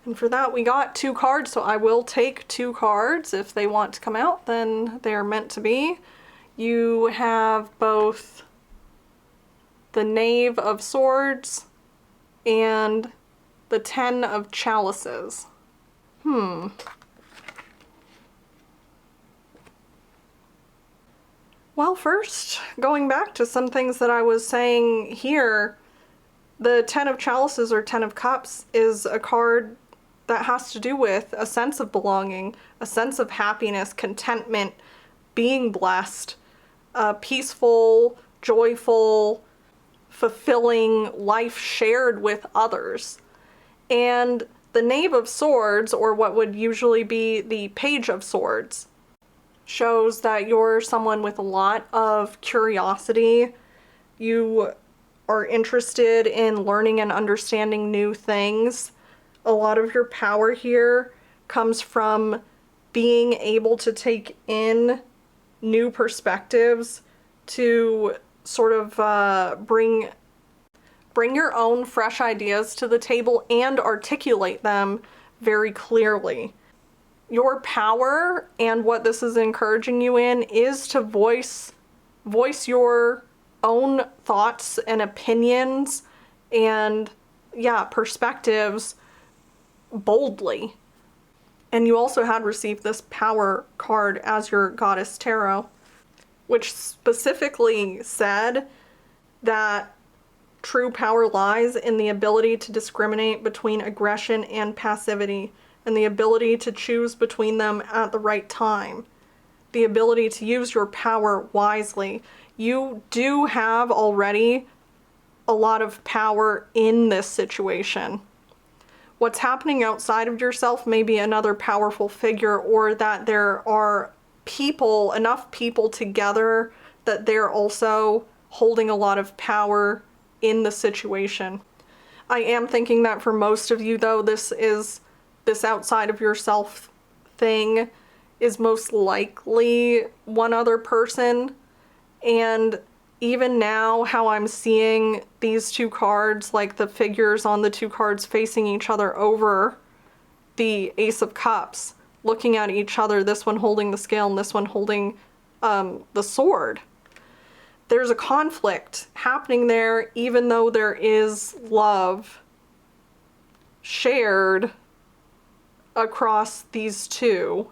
And for that, we got 2 cards, so I will take 2 cards. If they want to come out, then they're meant to be. You have both the Knave of Swords and the 10 of Chalices. Well, first, going back to some things that I was saying here, the 10 of Chalices or 10 of Cups is a card that has to do with a sense of belonging, a sense of happiness, contentment, being blessed, peaceful, joyful, fulfilling life shared with others. And the Knave of Swords, or what would usually be the Page of Swords, shows that you're someone with a lot of curiosity. You are interested in learning and understanding new things. A lot of your power here comes from being able to take in new perspectives, to sort of bring your own fresh ideas to the table and articulate them very clearly. Your power, and what this is encouraging you in, is to voice your own thoughts and opinions and, perspectives boldly. And you also had received this power card as your Goddess Tarot, which specifically said that true power lies in the ability to discriminate between aggression and passivity, and the ability to choose between them at the right time, the ability to use your power wisely. You do have already a lot of power in this situation. What's happening outside of yourself may be another powerful figure, or that there are enough people together that they're also holding a lot of power in the situation. I am thinking that for most of you, though, this outside of yourself thing is most likely one other person. And even now, how I'm seeing these 2 cards, like the figures on the 2 cards facing each other over the Ace of Cups, looking at each other, this one holding the scale and this one holding the sword. There's a conflict happening there, even though there is love shared across these 2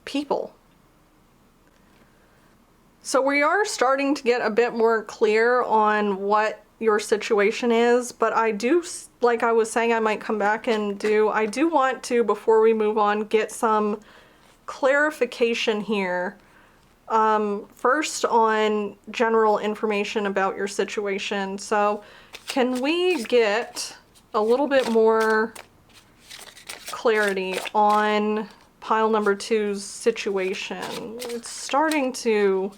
people. So we are starting to get a bit more clear on what your situation is, but I do, like I was saying I might come back and do, I do want to, before we move on, get some clarification here. First on general information about your situation. So can we get a little bit more clarity on pile number 2's situation? It's starting to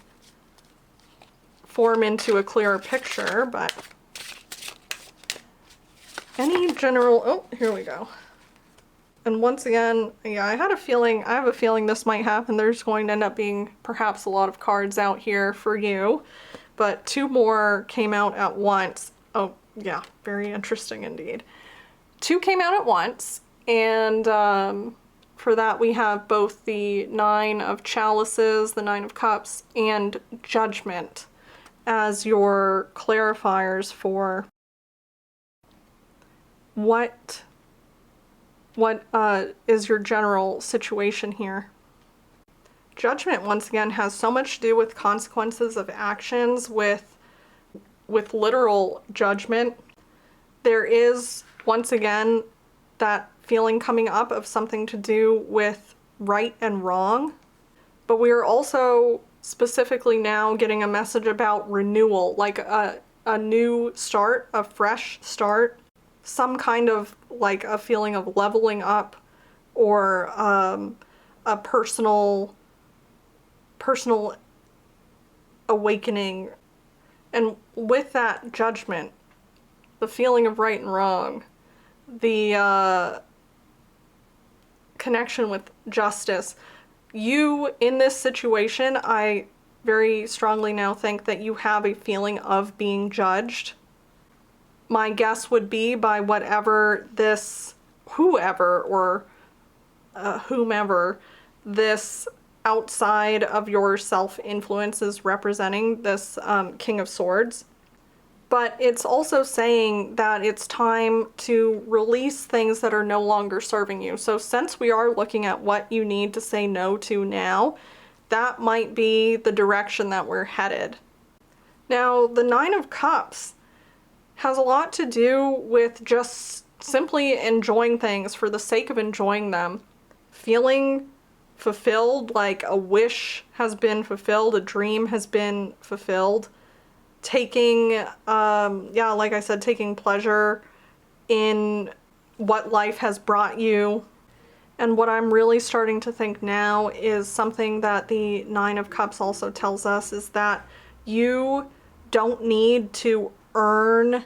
form into a clearer picture, but any general, oh, here we go. And once again, yeah, I have a feeling this might happen. There's going to end up being perhaps a lot of cards out here for you, but 2 more came out at once. Oh, yeah, very interesting indeed. 2 came out at once, and for that we have both the 9 of Chalices, the 9 of Cups, and Judgment as your clarifiers for what is your general situation here? Judgment, once again, has so much to do with consequences of actions, with literal judgment. There is, once again, that feeling coming up of something to do with right and wrong. But we are also specifically now getting a message about renewal, like a new start, a fresh start, some kind of like a feeling of leveling up, or a personal awakening. And with that judgment, the feeling of right and wrong, the connection with justice, you, in this situation, I very strongly now think that you have a feeling of being judged. My guess would be by whoever or whomever this outside of yourself influence is representing, this King of Swords. But it's also saying that it's time to release things that are no longer serving you. So since we are looking at what you need to say no to now, that might be the direction that we're headed. Now, the Nine of Cups has a lot to do with just simply enjoying things for the sake of enjoying them. Feeling fulfilled, like a wish has been fulfilled, a dream has been fulfilled. Taking, like I said, taking pleasure in what life has brought you. And what I'm really starting to think now is something that the Nine of Cups also tells us, is that you don't need to earn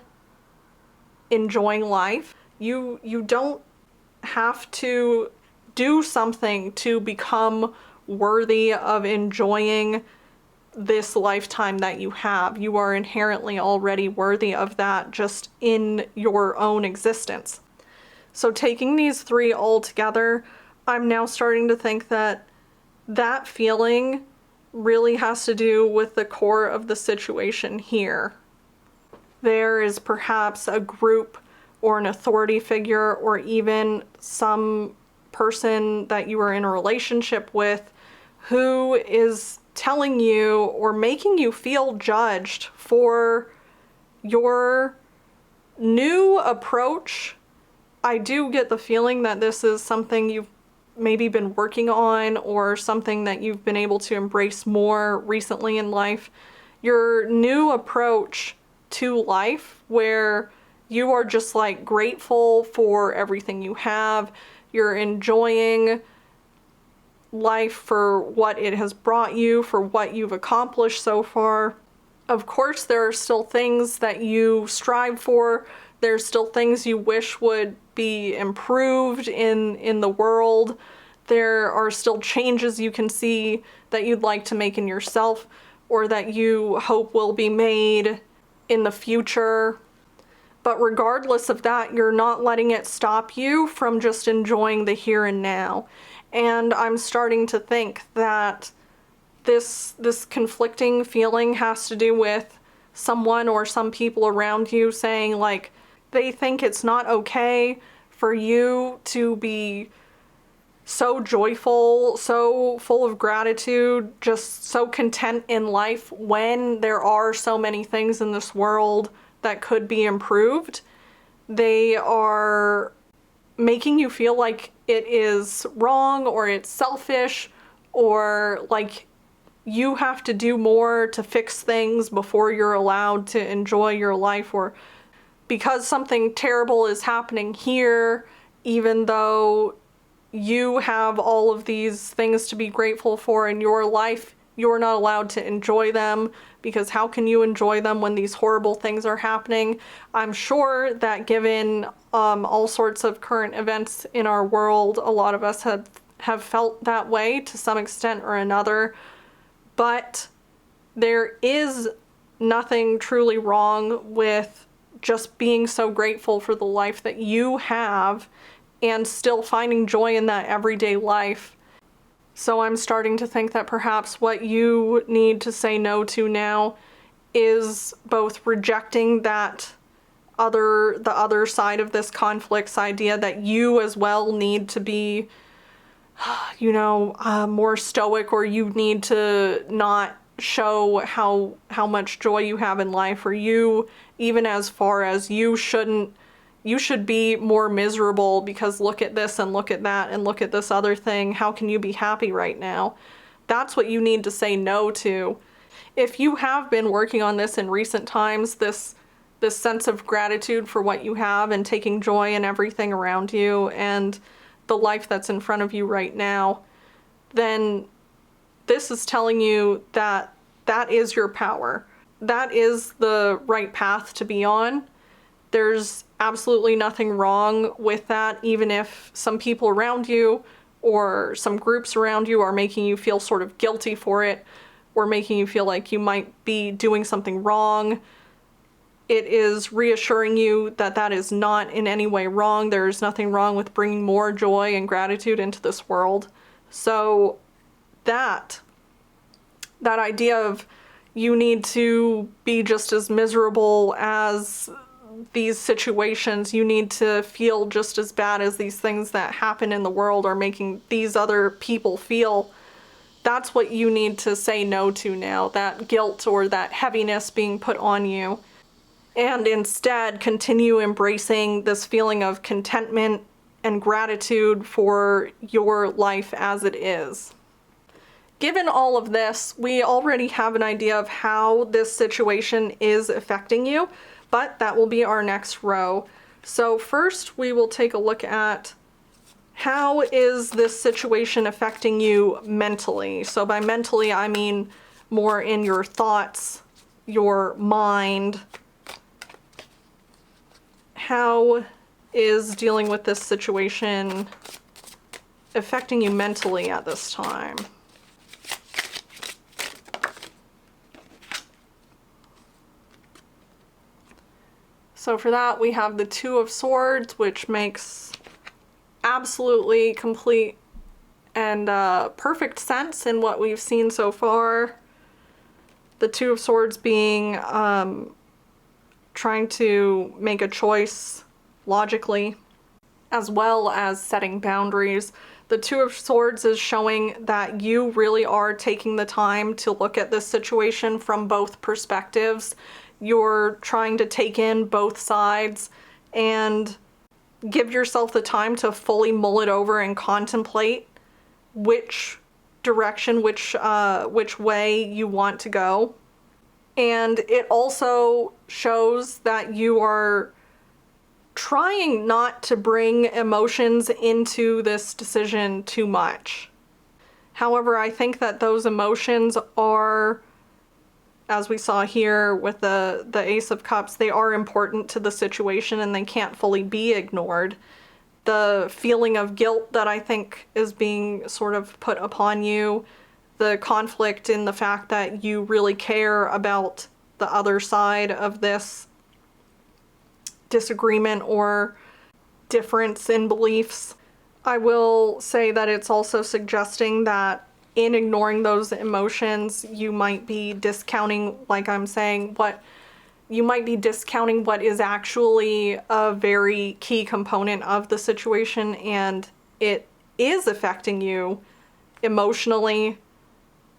enjoying life. You don't have to do something to become worthy of enjoying this lifetime that you have. You are inherently already worthy of that just in your own existence. So taking these three all together, I'm now starting to think that that feeling really has to do with the core of the situation here. There is perhaps a group or an authority figure, or even some person that you are in a relationship with, who is telling you or making you feel judged for your new approach. I do get the feeling that this is something you've maybe been working on, or something that you've been able to embrace more recently in life. Your new approach to life, where you are just like grateful for everything you have. You're enjoying life for what it has brought you, for what you've accomplished so far. Of course, there are still things that you strive for. There's still things you wish would be improved in the world. There are still changes you can see that you'd like to make in yourself, or that you hope will be made in the future. But regardless of that, you're not letting it stop you from just enjoying the here and now. And I'm starting to think that this conflicting feeling has to do with someone or some people around you saying, like, they think it's not okay for you to be so joyful, so full of gratitude, just so content in life, when there are so many things in this world that could be improved. They are making you feel like it is wrong, or it's selfish, or like you have to do more to fix things before you're allowed to enjoy your life, or because something terrible is happening here, even though you have all of these things to be grateful for in your life, you're not allowed to enjoy them, because how can you enjoy them when these horrible things are happening? I'm sure that given all sorts of current events in our world, a lot of us have felt that way to some extent or another. But there is nothing truly wrong with just being so grateful for the life that you have and still finding joy in that everyday life. So I'm starting to think that perhaps what you need to say no to now is both rejecting that the other side of this conflict's idea that you as well need to be, you know, more stoic, or you need to not show how much joy you have in life, or you, even as far as you should be more miserable because look at this and look at that and look at this other thing. How can you be happy right now? That's what you need to say no to. If you have been working on this in recent times, this sense of gratitude for what you have and taking joy in everything around you and the life that's in front of you right now, then this is telling you that that is your power. That is the right path to be on. There's absolutely nothing wrong with that, even if some people around you or some groups around you are making you feel sort of guilty for it, or making you feel like you might be doing something wrong. It is reassuring you that that is not in any way wrong. There's nothing wrong with bringing more joy and gratitude into this world. So that idea of you need to be just as miserable as these situations, you need to feel just as bad as these things that happen in the world are making these other people feel, that's what you need to say no to now, that guilt or that heaviness being put on you. And instead continue embracing this feeling of contentment and gratitude for your life as it is. Given all of this, we already have an idea of how this situation is affecting you, but that will be our next row. So first we will take a look at how is this situation affecting you mentally. So by mentally, I mean more in your thoughts, your mind. How is dealing with this situation affecting you mentally at this time? So for that, we have the Two of Swords, which makes absolutely complete and perfect sense in what we've seen so far. The Two of Swords being trying to make a choice logically, as well as setting boundaries. The Two of Swords is showing that you really are taking the time to look at this situation from both perspectives. You're trying to take in both sides and give yourself the time to fully mull it over and contemplate which direction, which way you want to go. And it also shows that you are trying not to bring emotions into this decision too much. However, I think that those emotions are, as we saw here with the Ace of Cups, they are important to the situation and they can't fully be ignored. The feeling of guilt that I think is being sort of put upon you, the conflict in the fact that you really care about the other side of this disagreement or difference in beliefs. I will say that it's also suggesting that in ignoring those emotions, you might be discounting, like I'm saying, you might be discounting what is actually a very key component of the situation, and it is affecting you emotionally,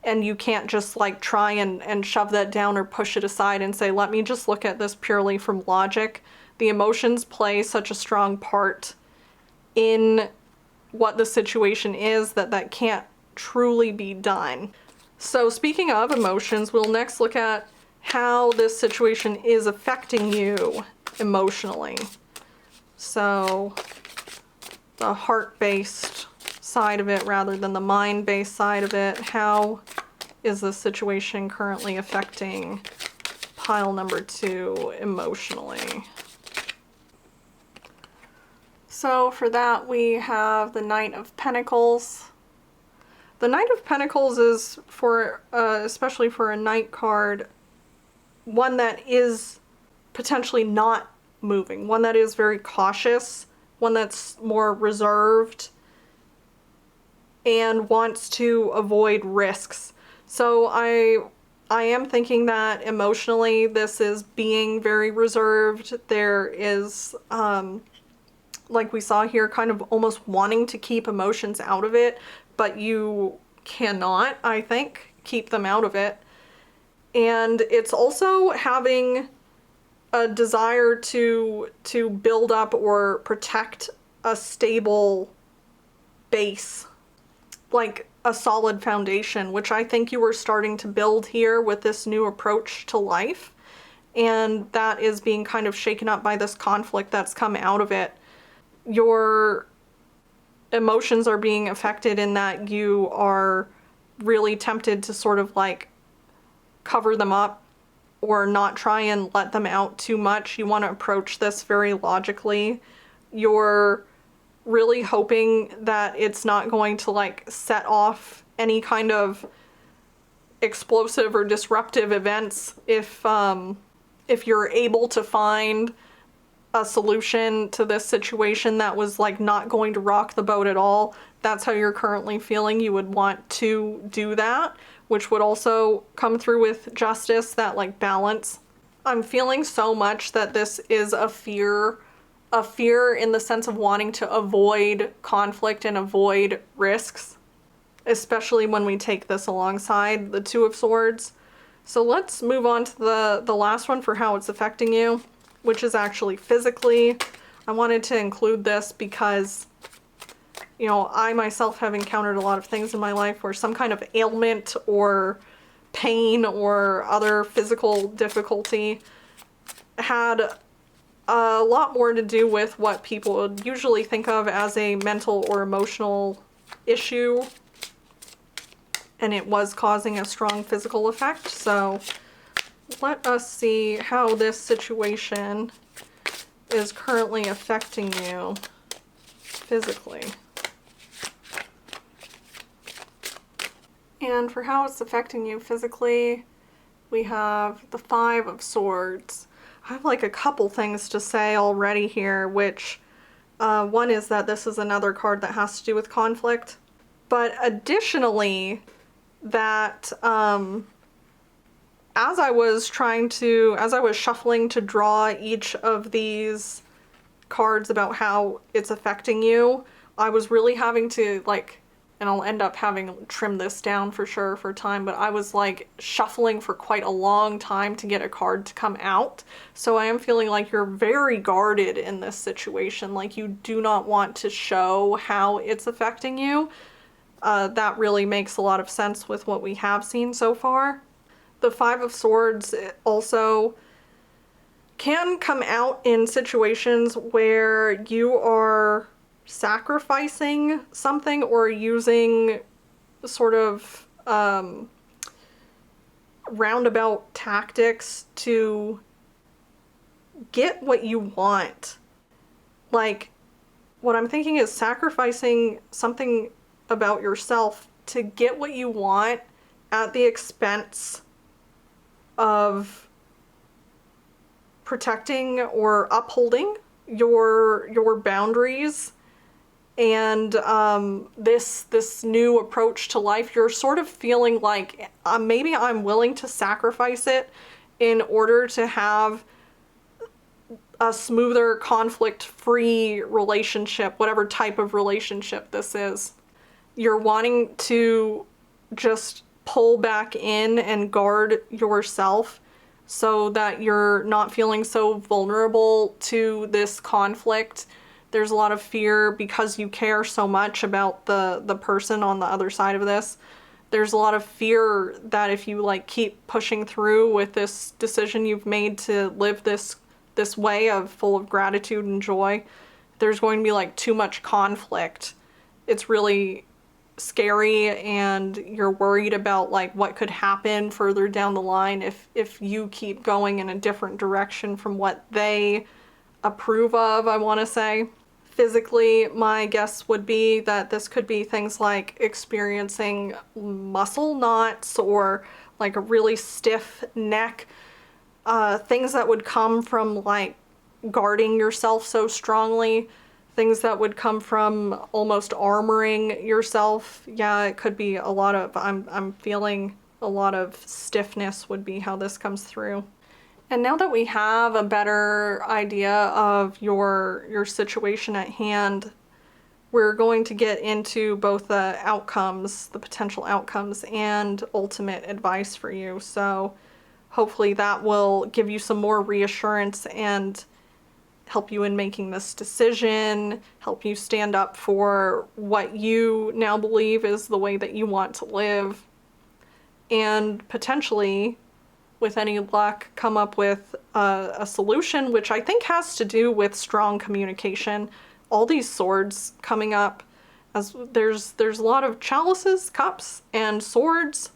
and you can't just like try and shove that down or push it aside and say, let me just look at this purely from logic. The emotions play such a strong part in what the situation is that can't truly be done. So speaking of emotions, we'll next look at how this situation is affecting you emotionally. So the heart-based side of it rather than the mind-based side of it. How is this situation currently affecting pile number 2 emotionally? So for that, we have the Knight of Pentacles. The Knight of Pentacles is, for especially for a Knight card, one that is potentially not moving, one that is very cautious, one that's more reserved, and wants to avoid risks. So I I am thinking that emotionally this is being very reserved. There is, like we saw here, kind of almost wanting to keep emotions out of it, but you cannot, I think, keep them out of it. And it's also having a desire to build up or protect a stable base, like a solid foundation, which I think you were starting to build here with this new approach to life. And that is being kind of shaken up by this conflict that's come out of it. Your emotions are being affected in that you are really tempted to sort of like cover them up or not try and let them out too much. You want to approach this very logically. You're really hoping that it's not going to like set off any kind of explosive or disruptive events if you're able to find a solution to this situation that was like not going to rock the boat at all. That's how you're currently feeling. You would want to do that, which would also come through with justice, that like balance. I'm feeling so much that this is a fear in the sense of wanting to avoid conflict and avoid risks, especially when we take this alongside the Two of Swords. So let's move on to the last one for how it's affecting you, which is actually physically. I wanted to include this because, you know, I myself have encountered a lot of things in my life where some kind of ailment or pain or other physical difficulty had a lot more to do with what people would usually think of as a mental or emotional issue, and it was causing a strong physical effect. So let us see how this situation is currently affecting you physically. And for how it's affecting you physically, we have the Five of Swords. I have like a couple things to say already here, which one is that this is another card that has to do with conflict. But additionally, that as I was shuffling to draw each of these cards about how it's affecting you, I was really having to like, and I'll end up having to trim this down for sure for time, but I was like shuffling for quite a long time to get a card to come out. So I am feeling like you're very guarded in this situation. Like you do not want to show how it's affecting you. That really makes a lot of sense with what we have seen so far. The Five of Swords also can come out in situations where you are sacrificing something or using sort of roundabout tactics to get what you want. Like, what I'm thinking is sacrificing something about yourself to get what you want at the expense of protecting or upholding your boundaries. And this new approach to life, you're sort of feeling like maybe I'm willing to sacrifice it in order to have a smoother, conflict-free relationship, whatever type of relationship this is. You're wanting to just pull back in and guard yourself so that you're not feeling so vulnerable to this conflict. There's a lot of fear because you care so much about the person on the other side of this. There's a lot of fear that if you like keep pushing through with this decision you've made to live this way of full of gratitude and joy, there's going to be like too much conflict. It's really scary and you're worried about like what could happen further down the line if you keep going in a different direction from what they approve of, I want to say. Physically, my guess would be that this could be things like experiencing muscle knots or like a really stiff neck, things that would come from like guarding yourself so strongly, things that would come from almost armoring yourself. Yeah, it could be a lot of, I'm feeling A lot of stiffness would be how this comes through. And now that we have a better idea of your situation at hand, we're going to get into both the outcomes, the potential outcomes, and ultimate advice for you. So hopefully that will give you some more reassurance and help you in making this decision, help you stand up for what you now believe is the way that you want to live, and potentially, with any luck, come up with a solution, which I think has to do with strong communication. All these swords coming up, as there's a lot of chalices, cups, and swords.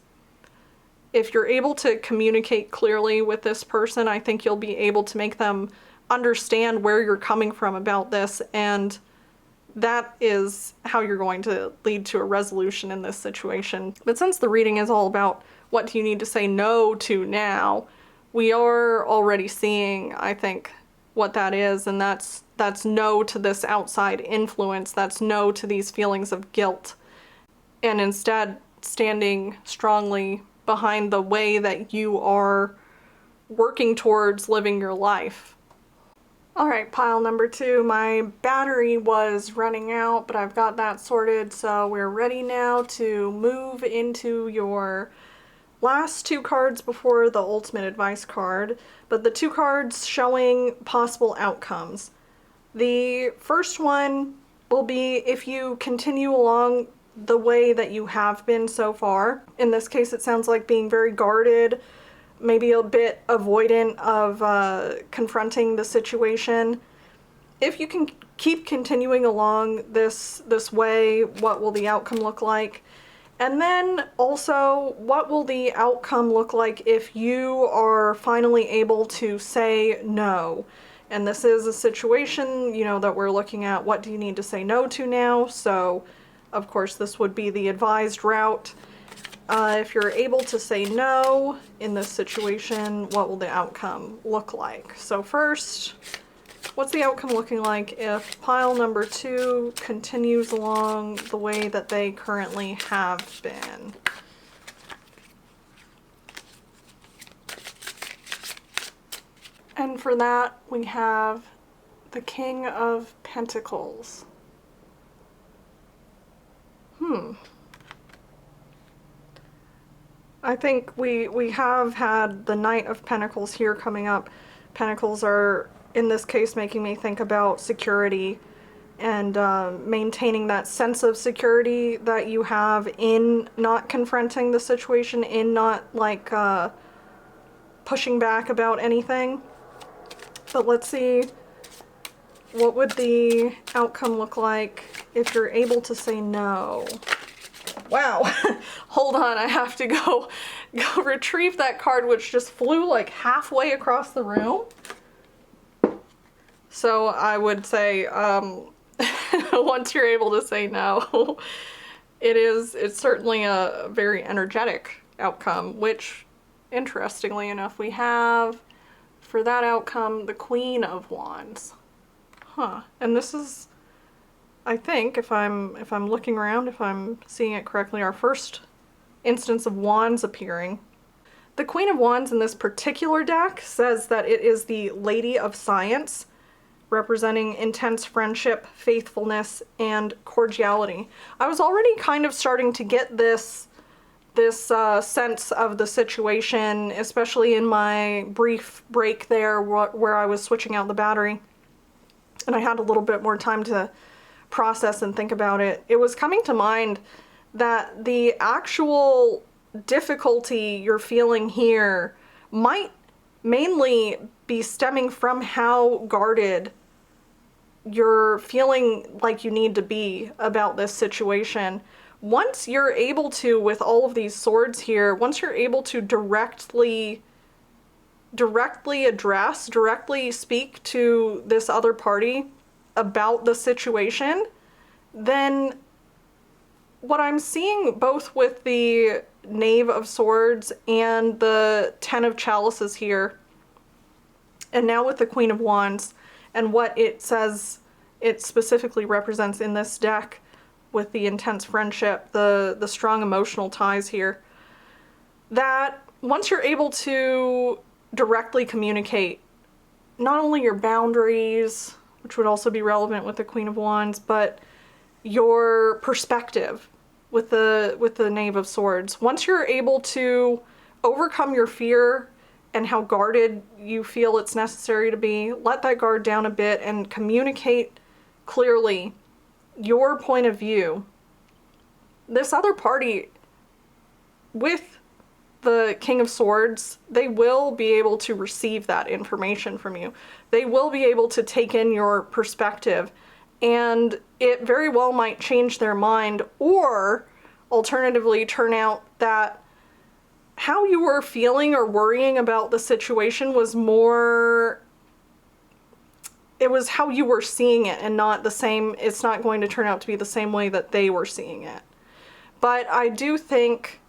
If you're able to communicate clearly with this person, I think you'll be able to make them understand where you're coming from about this, and that is how you're going to lead to a resolution in this situation. But since the reading is all about what do you need to say no to now, we are already seeing, I think, what that is, and that's no to this outside influence, that's no to these feelings of guilt, and instead standing strongly behind the way that you are working towards living your life. Alright, pile number 2, my battery was running out, but I've got that sorted, so we're ready now to move into your last 2 cards before the ultimate advice card, but the 2 cards showing possible outcomes. The first one will be if you continue along the way that you have been so far. In this case, it sounds like being very guarded, maybe a bit avoidant of confronting the situation. If you can keep continuing along this way, what will the outcome look like? And then also, what will the outcome look like if you are finally able to say no? And this is a situation, you know, that we're looking at, what do you need to say no to now? So, of course, this would be the advised route. If you're able to say no in this situation, what will the outcome look like? So first, what's the outcome looking like if pile number 2 continues along the way that they currently have been? And for that, we have the King of Pentacles. I think we have had the Knight of Pentacles here coming up. Pentacles are, in this case, making me think about security and maintaining that sense of security that you have in not confronting the situation, in not, like, pushing back about anything. But let's see, what would the outcome look like if you're able to say no? Wow, hold on, I have to go retrieve that card, which just flew like halfway across the room. So I would say, once you're able to say no, it's certainly a very energetic outcome, which, interestingly enough, we have, for that outcome, the Queen of Wands. And this is, I think, if I'm looking around, if I'm seeing it correctly, our first instance of wands appearing. The Queen of Wands in this particular deck says that it is the Lady of Science, representing intense friendship, faithfulness, and cordiality. I was already kind of starting to get this sense of the situation, especially in my brief break there where I was switching out the battery, and I had a little bit more time to process and think about it. It was coming to mind that the actual difficulty you're feeling here might mainly be stemming from how guarded you're feeling like you need to be about this situation. Once you're able to, with all of these swords here, once you're able to directly address, directly speak to this other party about the situation, then what I'm seeing both with the Knave of Swords and the Ten of Chalices here, and now with the Queen of Wands, and what it says it specifically represents in this deck with the intense friendship, the strong emotional ties here, that once you're able to directly communicate not only your boundaries, which would also be relevant with the Queen of Wands, but your perspective with the Knave of Swords. Once you're able to overcome your fear and how guarded you feel it's necessary to be, let that guard down a bit and communicate clearly your point of view. This other party, with the King of Swords, they will be able to receive that information from you. They will be able to take in your perspective, and it very well might change their mind, or alternatively turn out that how you were feeling or worrying about the situation was more, it was how you were seeing it and not the same, it's not going to turn out to be the same way that they were seeing it. But I do think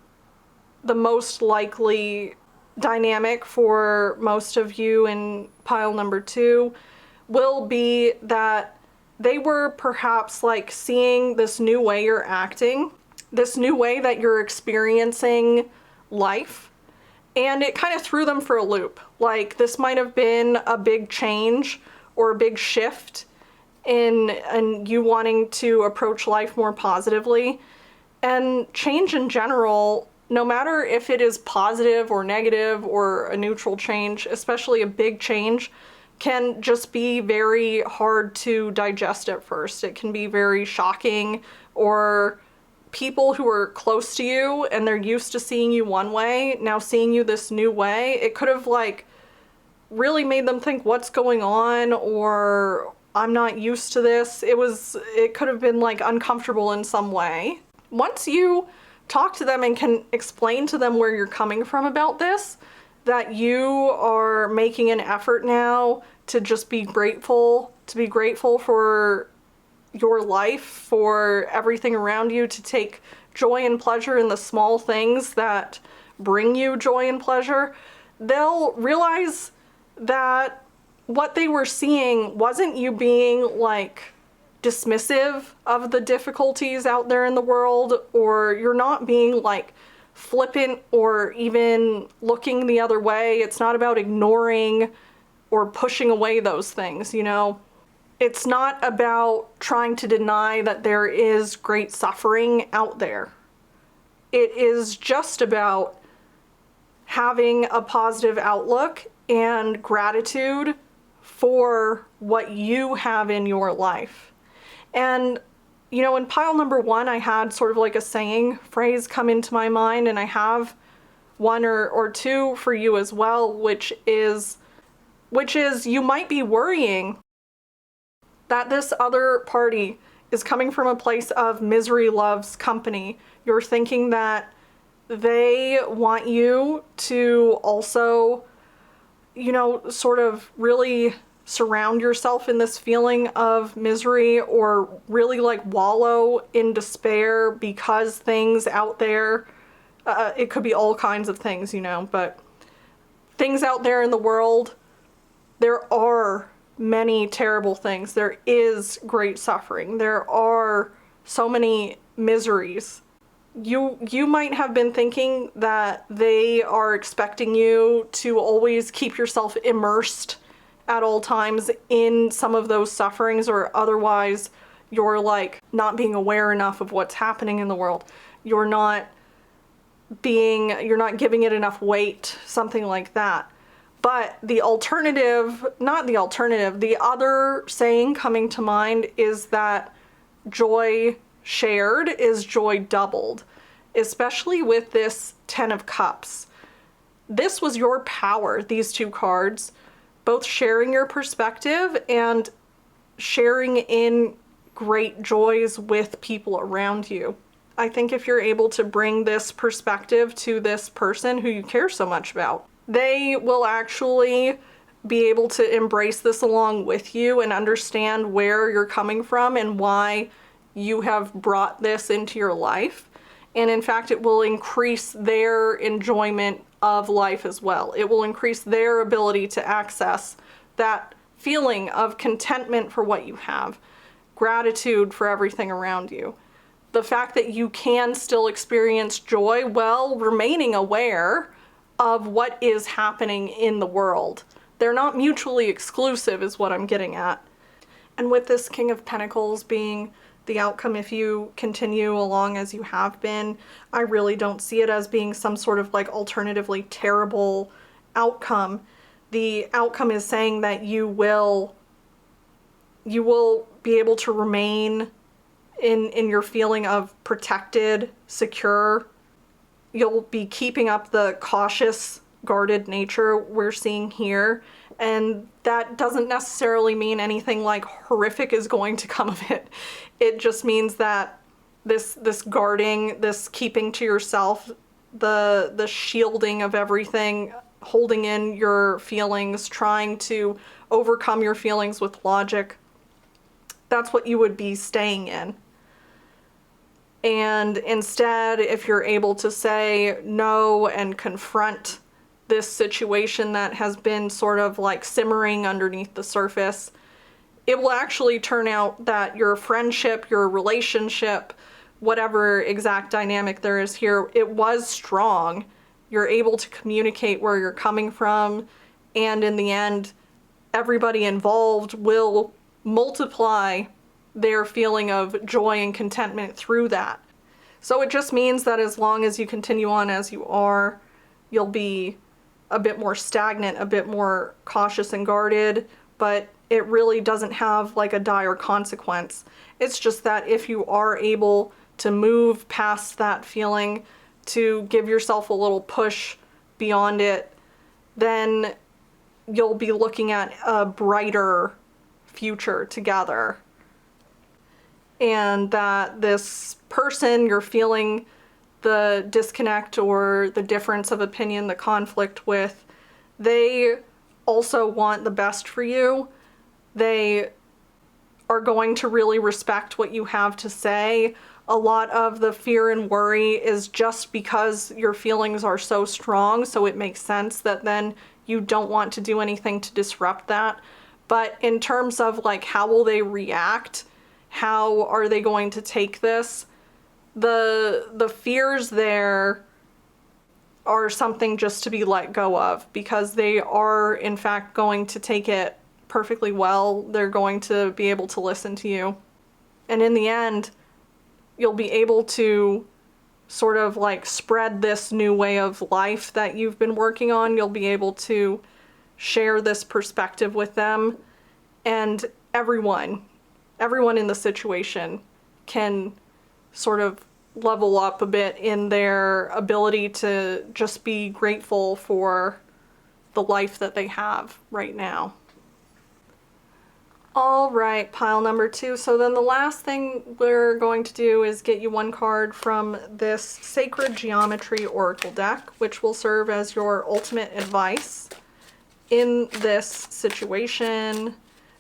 the most likely dynamic for most of you in pile number 2 will be that they were perhaps like seeing this new way you're acting, this new way that you're experiencing life, and it kind of threw them for a loop. Like, this might have been a big change or a big shift in you wanting to approach life more positively. And change in general, no matter if it is positive or negative or a neutral change, especially a big change, can just be very hard to digest at first. It can be very shocking, or people who are close to you and they're used to seeing you one way, now seeing you this new way, it could have like really made them think, what's going on, or I'm not used to this. It could have been like uncomfortable in some way. Once you talk to them and can explain to them where you're coming from about this, that you are making an effort now to just be grateful, for your life, for everything around you, to take joy and pleasure in the small things that bring you joy and pleasure, they'll realize that what they were seeing wasn't you being like dismissive of the difficulties out there in the world, or you're not being like flippant or even looking the other way. It's not about ignoring or pushing away those things, you know? It's not about trying to deny that there is great suffering out there. It is just about having a positive outlook and gratitude for what you have in your life. And, you know, in pile number 1, I had sort of like a saying phrase come into my mind, and I have one or two for you as well, which is you might be worrying that this other party is coming from a place of misery loves company. You're thinking that they want you to also, you know, sort of really surround yourself in this feeling of misery, or really like wallow in despair because things out there, it could be all kinds of things, you know, but things out there in the world, there are many terrible things. There is great suffering. There are so many miseries. You might have been thinking that they are expecting you to always keep yourself immersed at all times in some of those sufferings, or otherwise you're like not being aware enough of what's happening in the world. You're not giving it enough weight, something like that. But the other saying coming to mind is that joy shared is joy doubled, especially with this 10 of Cups. This was your power, these two cards, both sharing your perspective and sharing in great joys with people around you. I think if you're able to bring this perspective to this person who you care so much about, they will actually be able to embrace this along with you and understand where you're coming from and why you have brought this into your life. And in fact, it will increase their enjoyment of life as well. It will increase their ability to access that feeling of contentment for what you have, gratitude for everything around you, the fact that you can still experience joy while remaining aware of what is happening in the world. They're not mutually exclusive is what I'm getting at. And with this King of Pentacles being the outcome if you continue along as you have been, I really don't see it as being some sort of like alternatively terrible outcome. The outcome is saying that you will be able to remain in your feeling of protected, secure. You'll be keeping up the cautious, guarded nature we're seeing here. And that doesn't necessarily mean anything like horrific is going to come of it. It just means that this guarding, this keeping to yourself, the shielding of everything, holding in your feelings, trying to overcome your feelings with logic, that's what you would be staying in. And instead, if you're able to say no and confront this situation that has been sort of like simmering underneath the surface, it will actually turn out that your friendship, your relationship, whatever exact dynamic there is here, it was strong. You're able to communicate where you're coming from, and in the end, everybody involved will multiply their feeling of joy and contentment through that. So it just means that as long as you continue on as you are, you'll be a bit more stagnant, a bit more cautious and guarded, but it really doesn't have like a dire consequence. It's just that if you are able to move past that feeling, to give yourself a little push beyond it, then you'll be looking at a brighter future together. And that this person you're feeling the disconnect or the difference of opinion, the conflict with, they also want the best for you. They are going to really respect what you have to say. A lot of the fear and worry is just because your feelings are so strong, so it makes sense that then you don't want to do anything to disrupt that. But in terms of like how will they react, how are they going to take this, the fears there are something just to be let go of, because they are in fact going to take it perfectly well. They're going to be able to listen to you. And in the end, you'll be able to sort of like spread this new way of life that you've been working on. You'll be able to share this perspective with them, and everyone in the situation can sort of level up a bit in their ability to just be grateful for the life that they have right now. All right, pile number 2. So then the last thing we're going to do is get you one card from this Sacred Geometry Oracle deck, which will serve as your ultimate advice in this situation,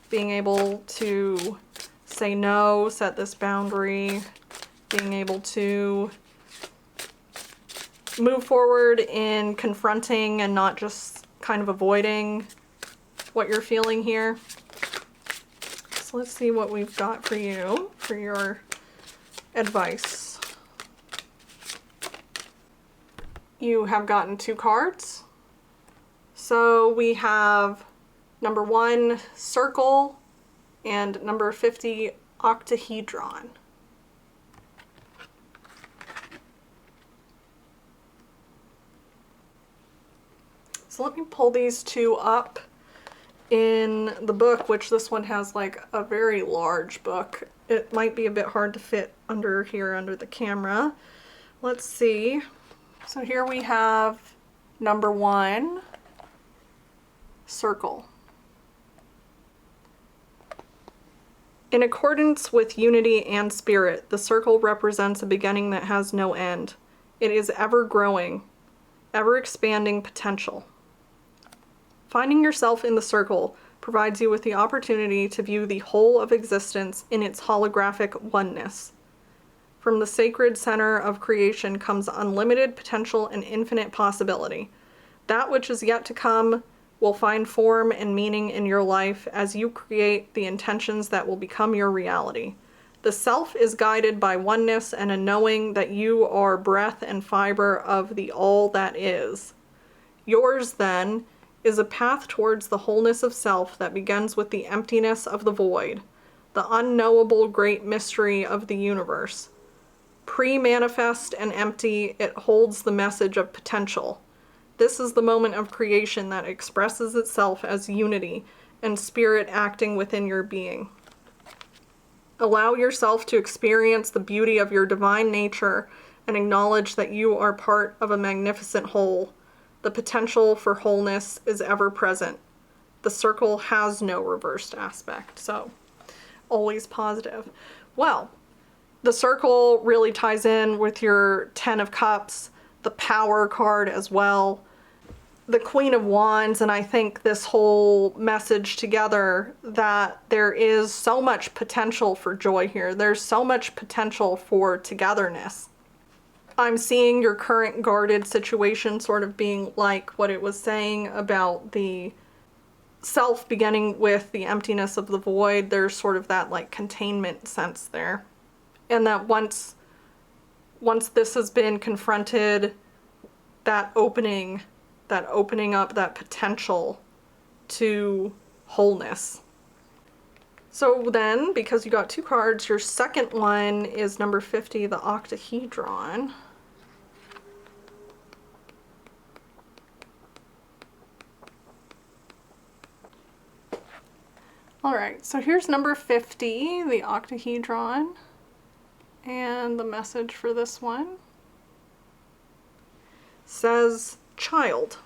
being able to say no, set this boundary, being able to move forward in confronting and not just kind of avoiding what you're feeling here. So let's see what we've got for you for your advice. You have gotten 2 cards. So we have number 1, Circle, and number 50, Octahedron. So let me pull these 2 up in the book, which this one has like a very large book. It might be a bit hard to fit under here under the camera. Let's see. So here we have number 1, Circle. In accordance with unity and spirit, the circle represents a beginning that has no end. It is ever growing, ever expanding potential. Finding yourself in the circle provides you with the opportunity to view the whole of existence in its holographic oneness. From the sacred center of creation comes unlimited potential and infinite possibility. That which is yet to come will find form and meaning in your life as you create the intentions that will become your reality. The self is guided by oneness and a knowing that you are breath and fiber of the all that is. Yours, then, is a path towards the wholeness of self that begins with the emptiness of the void, the unknowable great mystery of the universe. Pre-manifest and empty, it holds the message of potential. This is the moment of creation that expresses itself as unity and spirit acting within your being. Allow yourself to experience the beauty of your divine nature and acknowledge that you are part of a magnificent whole. The potential for wholeness is ever present. The circle has no reversed aspect, so always positive. Well, the circle really ties in with your Ten of Cups, the Power card as well, the Queen of Wands, and I think this whole message together that there is so much potential for joy here. There's so much potential for togetherness. I'm seeing your current guarded situation sort of being like what it was saying about the self beginning with the emptiness of the void. There's sort of that like containment sense there. And that once this has been confronted, that opening up that potential to wholeness. So then, because you got two cards, your second one is number 50, the octahedron. Alright, so here's number 50, the octahedron, and the message for this one says, child.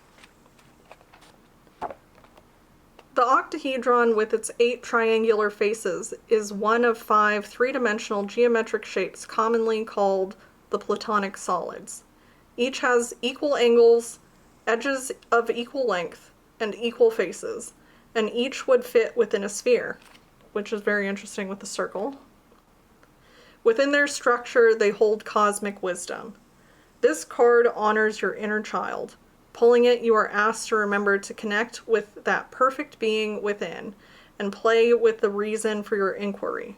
The octahedron, with its 8 triangular faces, is one of 5 three-dimensional geometric shapes commonly called the Platonic solids. Each has equal angles, edges of equal length, and equal faces, and each would fit within a sphere, which is very interesting with the circle. Within their structure, they hold cosmic wisdom. This card honors your inner child. Pulling it, you are asked to remember to connect with that perfect being within and play with the reason for your inquiry.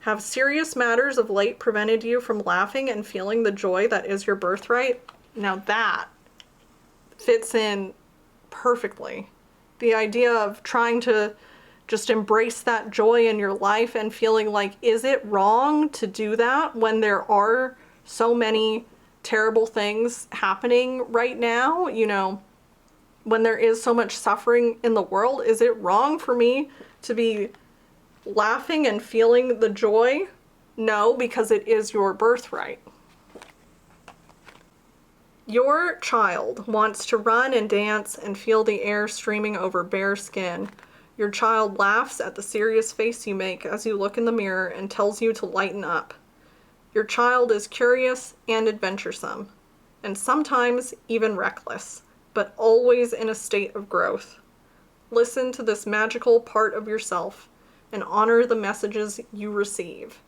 Have serious matters of late prevented you from laughing and feeling the joy that is your birthright? Now that fits in perfectly. The idea of trying to just embrace that joy in your life and feeling like, is it wrong to do that when there are so many terrible things happening right now? You know, when there is so much suffering in the world, is it wrong for me to be laughing and feeling the joy? No, because it is your birthright. Your child wants to run and dance and feel the air streaming over bare skin. Your child laughs at the serious face you make as you look in the mirror and tells you to lighten up. Your child is curious and adventuresome, and sometimes even reckless, but always in a state of growth. Listen to this magical part of yourself and honor the messages you receive.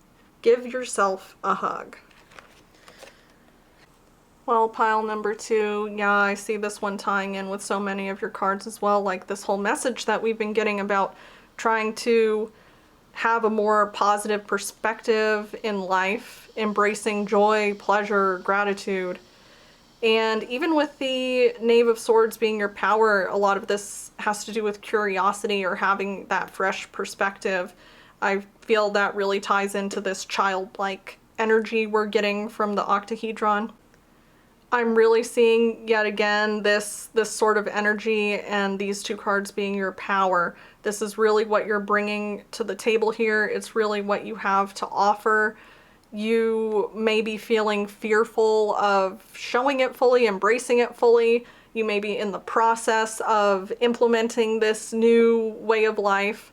Give yourself a hug. Well, pile number 2, yeah, I see this one tying in with so many of your cards as well, like this whole message that we've been getting about trying to have a more positive perspective in life, embracing joy, pleasure, gratitude. And even with the Knave of Swords being your power, a lot of this has to do with curiosity or having that fresh perspective. I feel that really ties into this childlike energy we're getting from the octahedron. I'm really seeing yet again this sort of energy and these two cards being your power. This is really what you're bringing to the table here. It's really what you have to offer. You may be feeling fearful of showing it fully, embracing it fully. You may be in the process of implementing this new way of life,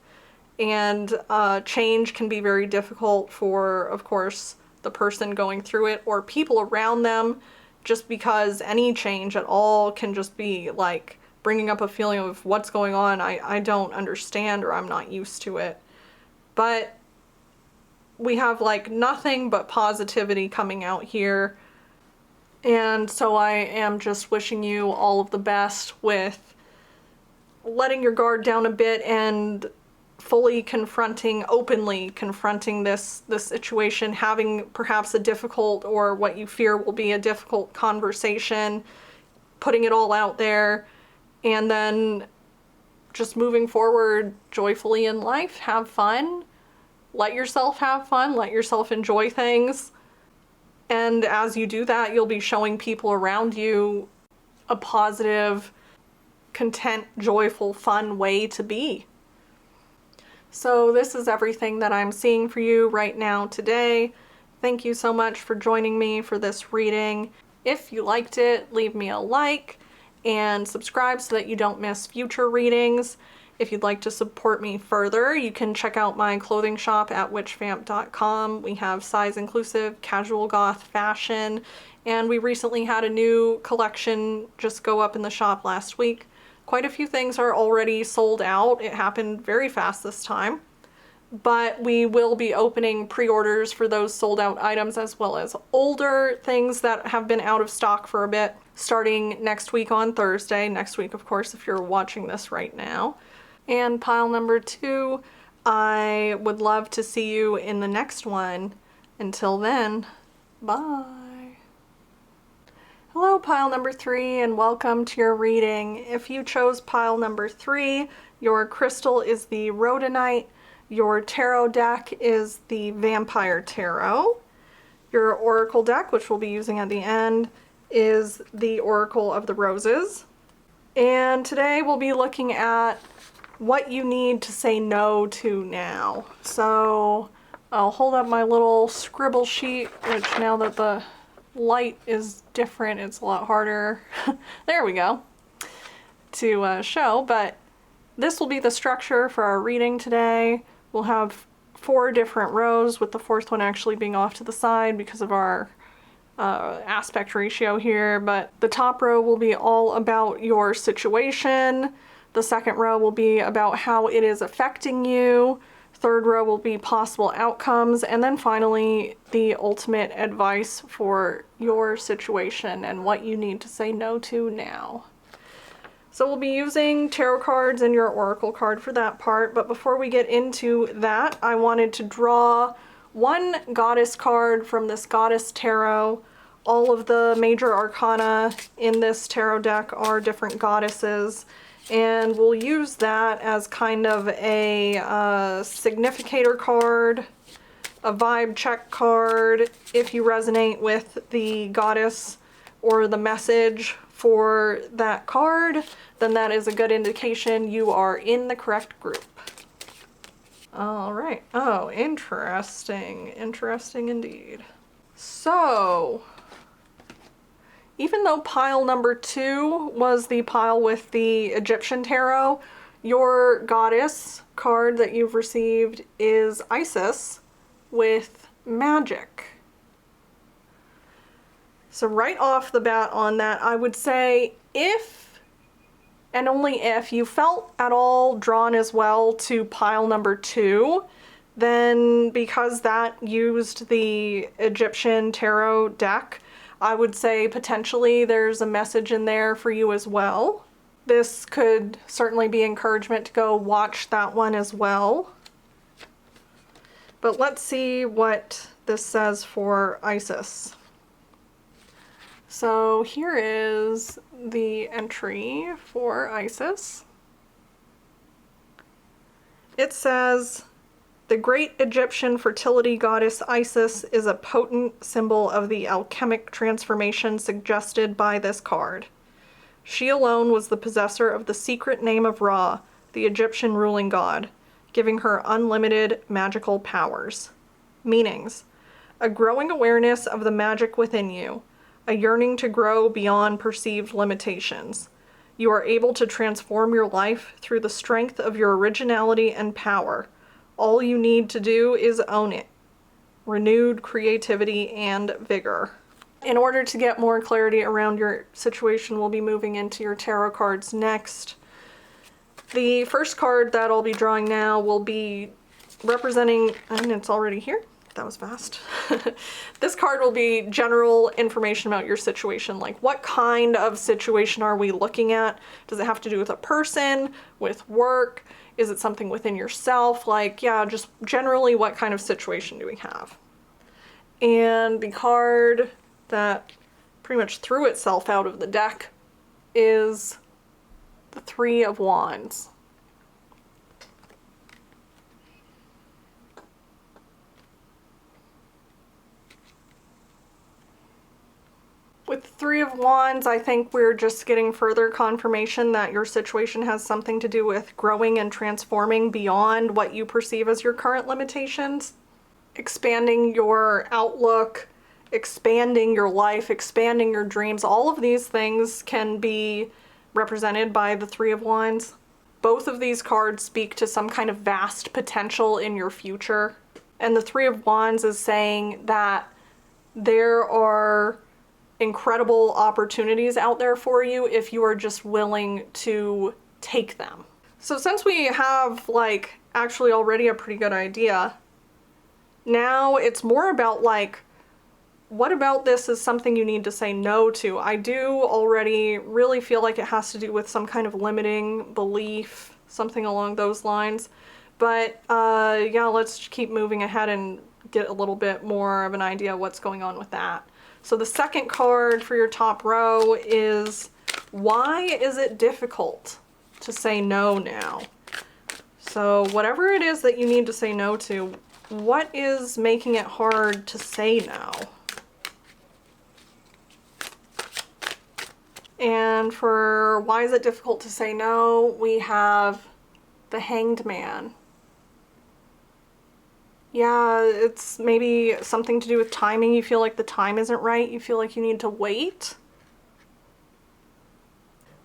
and change can be very difficult for, of course, the person going through it or people around them, just because any change at all can just be like bringing up a feeling of what's going on. I don't understand, or I'm not used to it. But we have like nothing but positivity coming out here. And so I am just wishing you all of the best with letting your guard down a bit and fully confronting, openly confronting this situation, having perhaps a difficult or what you fear will be a difficult conversation, putting it all out there, and then just moving forward joyfully in life. Have fun. Let yourself have fun. Let yourself enjoy things. And as you do that, you'll be showing people around you a positive, content, joyful, fun way to be. So this is everything that I'm seeing for you right now today. Thank you so much for joining me for this reading. If you liked it, leave me a like and subscribe so that you don't miss future readings. If you'd like to support me further, you can check out my clothing shop at witchvamp.com. We have size inclusive, casual goth fashion, and we recently had a new collection just go up in the shop last week. Quite a few things are already sold out. It happened very fast this time. But we will be opening pre-orders for those sold out items, as well as older things that have been out of stock for a bit, starting next week on Thursday. Next week, of course, if you're watching this right now. And pile number 2, I would love to see you in the next one. Until then, bye. Hello, pile number 3, and welcome to your reading. If you chose pile number 3, your crystal is the Rhodonite, your tarot deck is the Vampire Tarot, your oracle deck, which we'll be using at the end, is the Oracle of the Roses. And today we'll be looking at what you need to say no to now. So I'll hold up my little scribble sheet, which now that the light is different, it's a lot harder, there we go, to show, but this will be the structure for our reading today. We'll have 4 different rows, with the 4th one actually being off to the side because of our aspect ratio here, but the top row will be all about your situation, the 2nd row will be about how it is affecting you, 3rd row will be possible outcomes, and then finally the ultimate advice for your situation and what you need to say no to now. So we'll be using tarot cards and your oracle card for that part, but before we get into that, I wanted to draw one goddess card from this goddess tarot. All of the major arcana in this tarot deck are different goddesses, and we'll use that as kind of a significator card, a vibe check card. If you resonate with the goddess or the message for that card, then that is a good indication you are in the correct group. All right. Oh, interesting. Interesting indeed. So, even though pile number 2 was the pile with the Egyptian tarot, your goddess card that you've received is Isis with magic. So right off the bat on that, I would say if, and only if, you felt at all drawn as well to pile number 2, then because that used the Egyptian tarot deck, I would say potentially there's a message in there for you as well. This could certainly be encouragement to go watch that one as well. But let's see what this says for Isis. So here is the entry for Isis. It says, the great Egyptian fertility goddess Isis is a potent symbol of the alchemic transformation suggested by this card. She alone was the possessor of the secret name of Ra, the Egyptian ruling god, giving her unlimited magical powers. Meanings: a growing awareness of the magic within you, a yearning to grow beyond perceived limitations. You are able to transform your life through the strength of your originality and power. All you need to do is own it. Renewed creativity and vigor. In order to get more clarity around your situation, we'll be moving into your tarot cards next. The first card that I'll be drawing now will be representing, and it's already here. That was fast. This card will be general information about your situation, like what kind of situation are we looking at? Does it have to do with a person, with work? Is it something within yourself? Like, yeah, just generally what kind of situation do we have? And the card that pretty much threw itself out of the deck is the Three of Wands. With the Three of Wands, I think we're just getting further confirmation that your situation has something to do with growing and transforming beyond what you perceive as your current limitations. Expanding your outlook, expanding your life, expanding your dreams. All of these things can be represented by the Three of Wands. Both of these cards speak to some kind of vast potential in your future. And the Three of Wands is saying that there are incredible opportunities out there for you if you are just willing to take them. So since we have like actually already a pretty good idea, now it's more about like, what about this is something you need to say no to? I do already really feel like it has to do with some kind of limiting belief, something along those lines. But yeah, let's keep moving ahead and get a little bit more of an idea of what's going on with that. So the second card for your top row is, why is it difficult to say no now? So whatever it is that you need to say no to, what is making it hard to say no? And for why is it difficult to say no, we have the Hanged Man. Yeah, it's maybe something to do with timing. You feel like the time isn't right. You feel like you need to wait.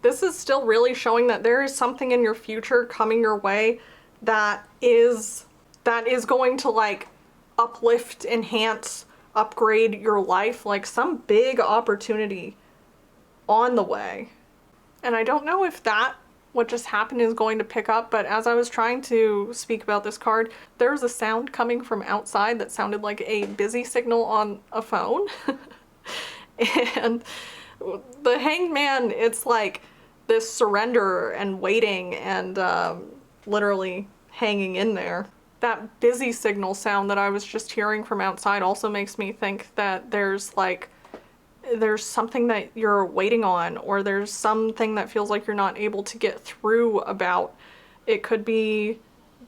This is still really showing that there is something in your future coming your way that is going to like uplift, enhance, upgrade your life, like some big opportunity on the way. And I don't know if that what just happened is going to pick up, but as I was trying to speak about this card, there was a sound coming from outside that sounded like a busy signal on a phone. And the Hanged Man, it's like this surrender and waiting and literally hanging in there. That busy signal sound that I was just hearing from outside also makes me think that there's something that you're waiting on, or there's something that feels like you're not able to get through about. It could be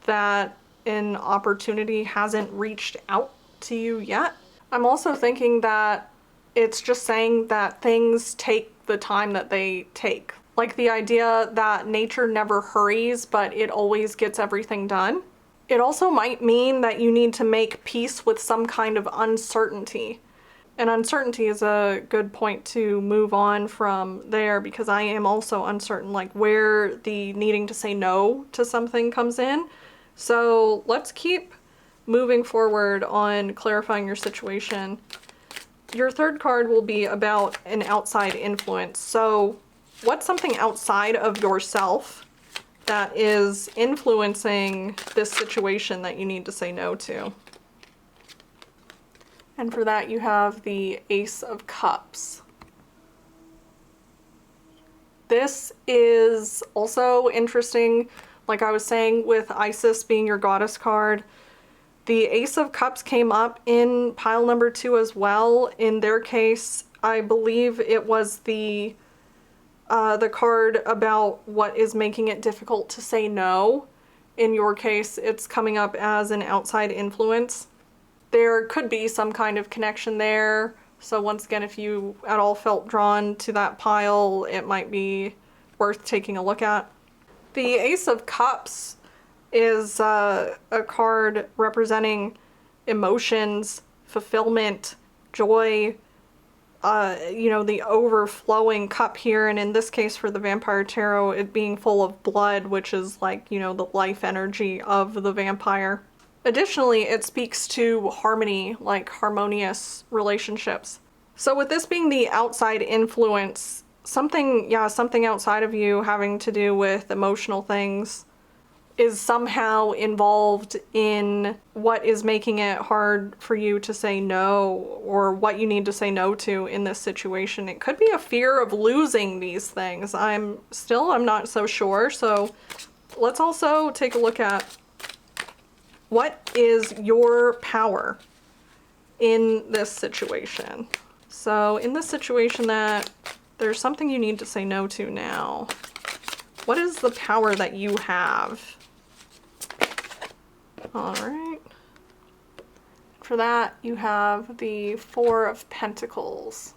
that an opportunity hasn't reached out to you yet. I'm also thinking that it's just saying that things take the time that they take. Like the idea that nature never hurries, but it always gets everything done. It also might mean that you need to make peace with some kind of uncertainty. And uncertainty is a good point to move on from there, because I am also uncertain, like where the needing to say no to something comes in. So let's keep moving forward on clarifying your situation. Your third card will be about an outside influence. So what's something outside of yourself that is influencing this situation that you need to say no to? And for that, you have the Ace of Cups. This is also interesting, like I was saying with Isis being your goddess card. The Ace of Cups came up in pile number 2 as well. In their case, I believe it was the card about what is making it difficult to say no. In your case, it's coming up as an outside influence. There could be some kind of connection there. So once again, if you at all felt drawn to that pile, it might be worth taking a look at. The Ace of Cups is a card representing emotions, fulfillment, joy, the overflowing cup here. And in this case for the Vampire Tarot, it being full of blood, which is like, the life energy of the vampire. Additionally, it speaks to harmony, like harmonious relationships. So with this being the outside influence, something outside of you having to do with emotional things is somehow involved in what is making it hard for you to say no, or what you need to say no to in this situation. It could be a fear of losing these things. I'm not so sure, so let's also take a look at what is your power in this situation. So in this situation that there's something you need to say no to now. What is the power that you have? All right. For that, you have the Four of Pentacles.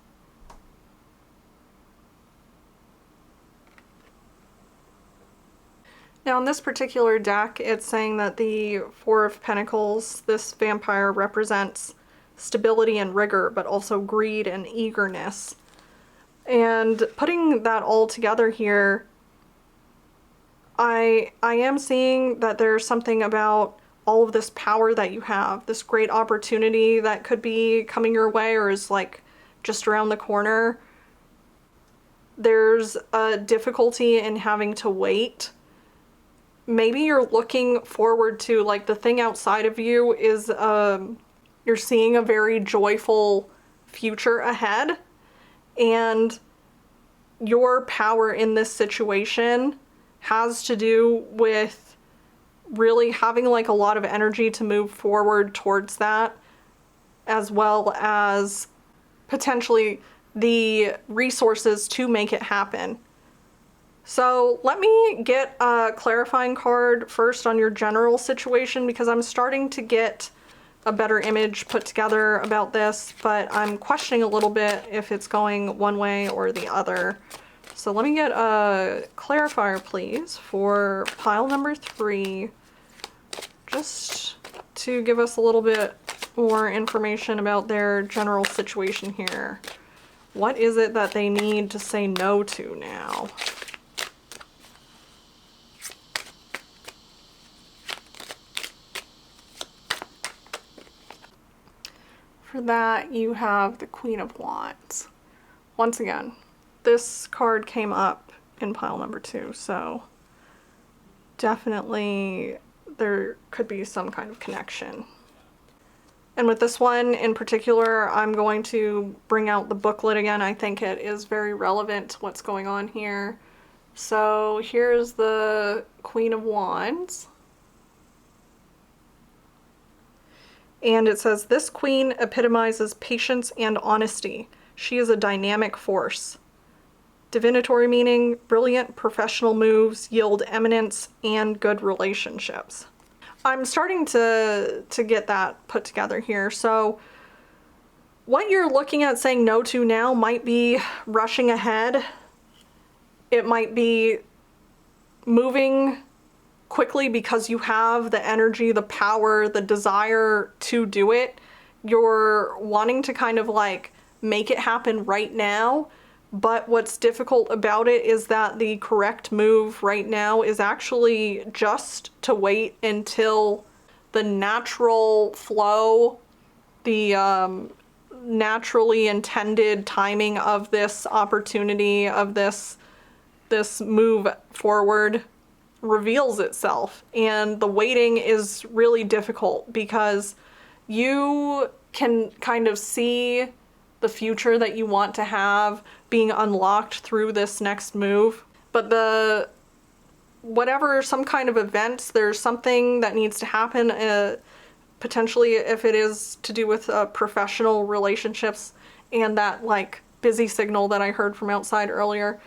Now in this particular deck, it's saying that the Four of Pentacles, this vampire represents stability and rigor, but also greed and eagerness. And putting that all together here, I am seeing that there's something about all of this power that you have, this great opportunity that could be coming your way or is like just around the corner. There's a difficulty in having to wait. Maybe you're looking forward to, like, the thing outside of you is you're seeing a very joyful future ahead, and your power in this situation has to do with really having like a lot of energy to move forward towards that, as well as potentially the resources to make it happen. So let me get a clarifying card first on your general situation, because I'm starting to get a better image put together about this, but I'm questioning a little bit if it's going one way or the other. So let me get a clarifier, please, for pile number 3, just to give us a little bit more information about their general situation here. What is it that they need to say no to now? For that, you have the Queen of Wands. Once again, this card came up in pile number 2, so definitely there could be some kind of connection. And with this one in particular, I'm going to bring out the booklet again. I think it is very relevant to what's going on here. So here's the Queen of Wands. And it says, this queen epitomizes patience and honesty. She is a dynamic force. Divinatory meaning, brilliant professional moves yield eminence and good relationships. I'm starting to get that put together here. So what you're looking at saying no to now might be rushing ahead. It might be moving quickly because you have the energy, the power, the desire to do it. You're wanting to kind of like make it happen right now. But what's difficult about it is that the correct move right now is actually just to wait until the natural flow, the naturally intended timing of this opportunity, of this move forward reveals itself. And the waiting is really difficult because you can kind of see the future that you want to have being unlocked through this next move. But some kind of events, there's something that needs to happen, potentially if it is to do with professional relationships, and that like busy signal that I heard from outside earlier.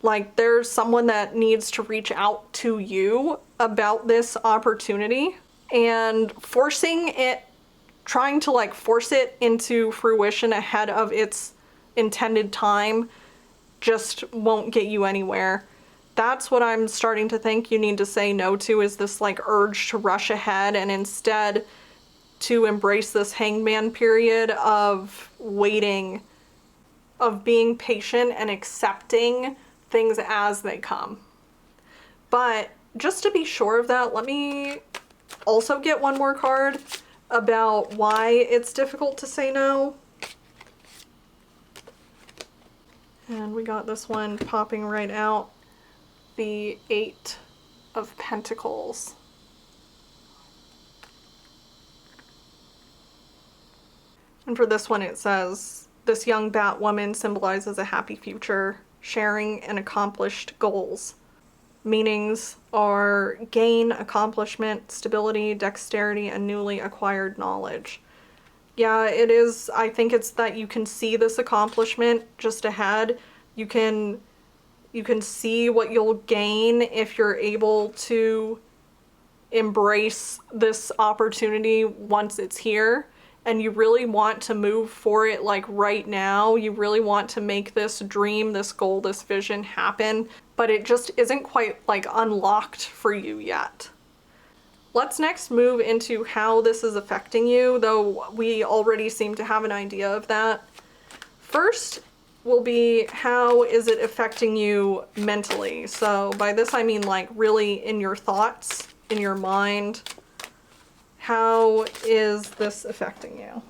Like there's someone that needs to reach out to you about this opportunity, and trying to like force it into fruition ahead of its intended time just won't get you anywhere. That's what I'm starting to think you need to say no to, is this like urge to rush ahead, and instead to embrace this hangman period of waiting, of being patient and accepting things as they come. But just to be sure of that, let me also get one more card about why it's difficult to say no. And we got this one popping right out, the 8 of Pentacles. And for this one it says, this young bat woman symbolizes a happy future, sharing and accomplished goals. meanings are gain, accomplishment, stability, dexterity, and newly acquired knowledge. Yeah, it is. I think it's that you can see this accomplishment just ahead. You can see what you'll gain if you're able to embrace this opportunity once it's here, and you really want to move for it like right now. You really want to make this dream, this goal, this vision happen, but it just isn't quite like unlocked for you yet. Let's next move into how this is affecting you, though we already seem to have an idea of that. First will be, how is it affecting you mentally? So by this I mean like really in your thoughts, in your mind. How is this affecting you?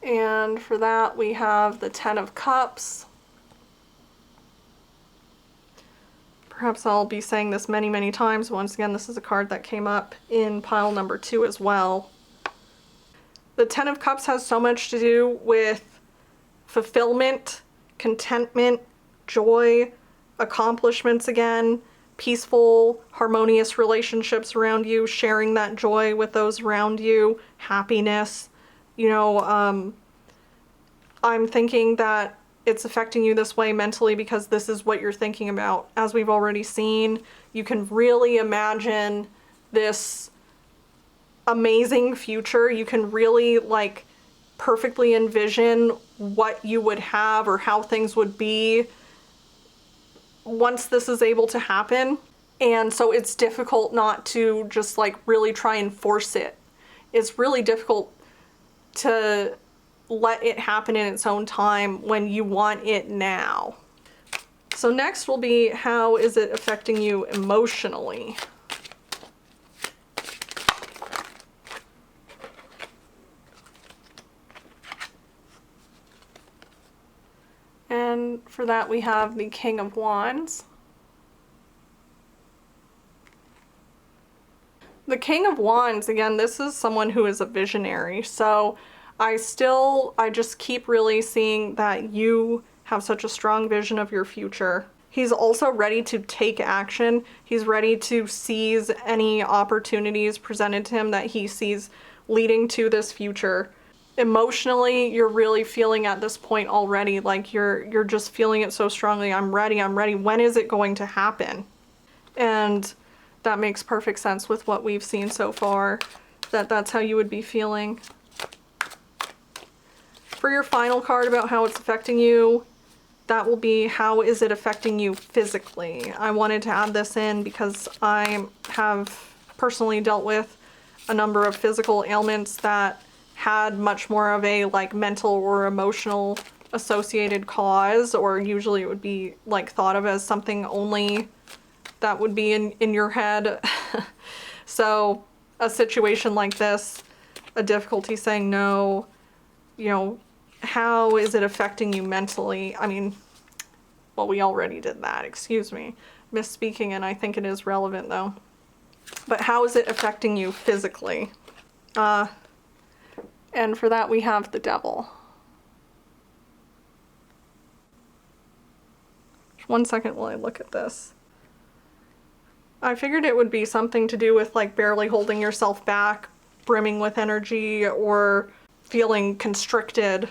And for that we have the Ten of Cups. Perhaps I'll be saying this many, many times. Once again, this is a card that came up in pile number 2 as well. The Ten of Cups has so much to do with fulfillment, contentment, joy, accomplishments again, peaceful, harmonious relationships around you, sharing that joy with those around you, happiness. You know, I'm thinking that it's affecting you this way mentally because this is what you're thinking about. As we've already seen, you can really imagine this amazing future. You can really like perfectly envision what you would have or how things would be once this is able to happen. And so it's difficult not to just like really try and force it. It's really difficult to let it happen in its own time when you want it now. So next will be, how is it affecting you emotionally? And for that we have the King of Wands. The King of Wands, again, this is someone who is a visionary. So I just keep really seeing that you have such a strong vision of your future. He's also ready to take action. He's ready to seize any opportunities presented to him that he sees leading to this future. Emotionally, you're really feeling at this point already, like you're just feeling it so strongly. I'm ready, I'm ready. When is it going to happen? And that makes perfect sense with what we've seen so far, that's how you would be feeling. For your final card about how it's affecting you, that will be, how is it affecting you physically? I wanted to add this in because I have personally dealt with a number of physical ailments that had much more of a like mental or emotional associated cause, or usually it would be like thought of as something only that would be in your head. So a situation like this, a difficulty saying no, you know, how is it affecting you mentally? I mean, well, we already did that, excuse me. Misspeaking, and I think it is relevant though. But how is it affecting you physically? And for that we have the Devil. Just 1 second while I look at this. I figured it would be something to do with like barely holding yourself back, brimming with energy, or feeling constricted.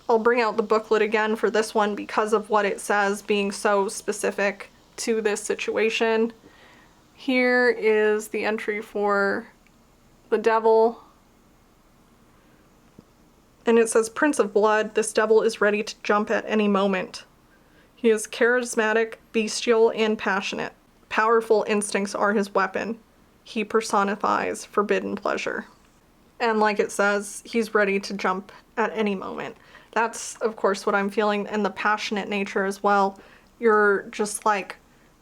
I'll bring out the booklet again for this one because of what it says being so specific to this situation. Here is the entry for the Devil. And it says, Prince of Blood, this devil is ready to jump at any moment. He is charismatic, bestial, and passionate. Powerful instincts are his weapon. He personifies forbidden pleasure. And like it says, he's ready to jump at any moment. That's, of course, what I'm feeling, and the passionate nature as well. You're just like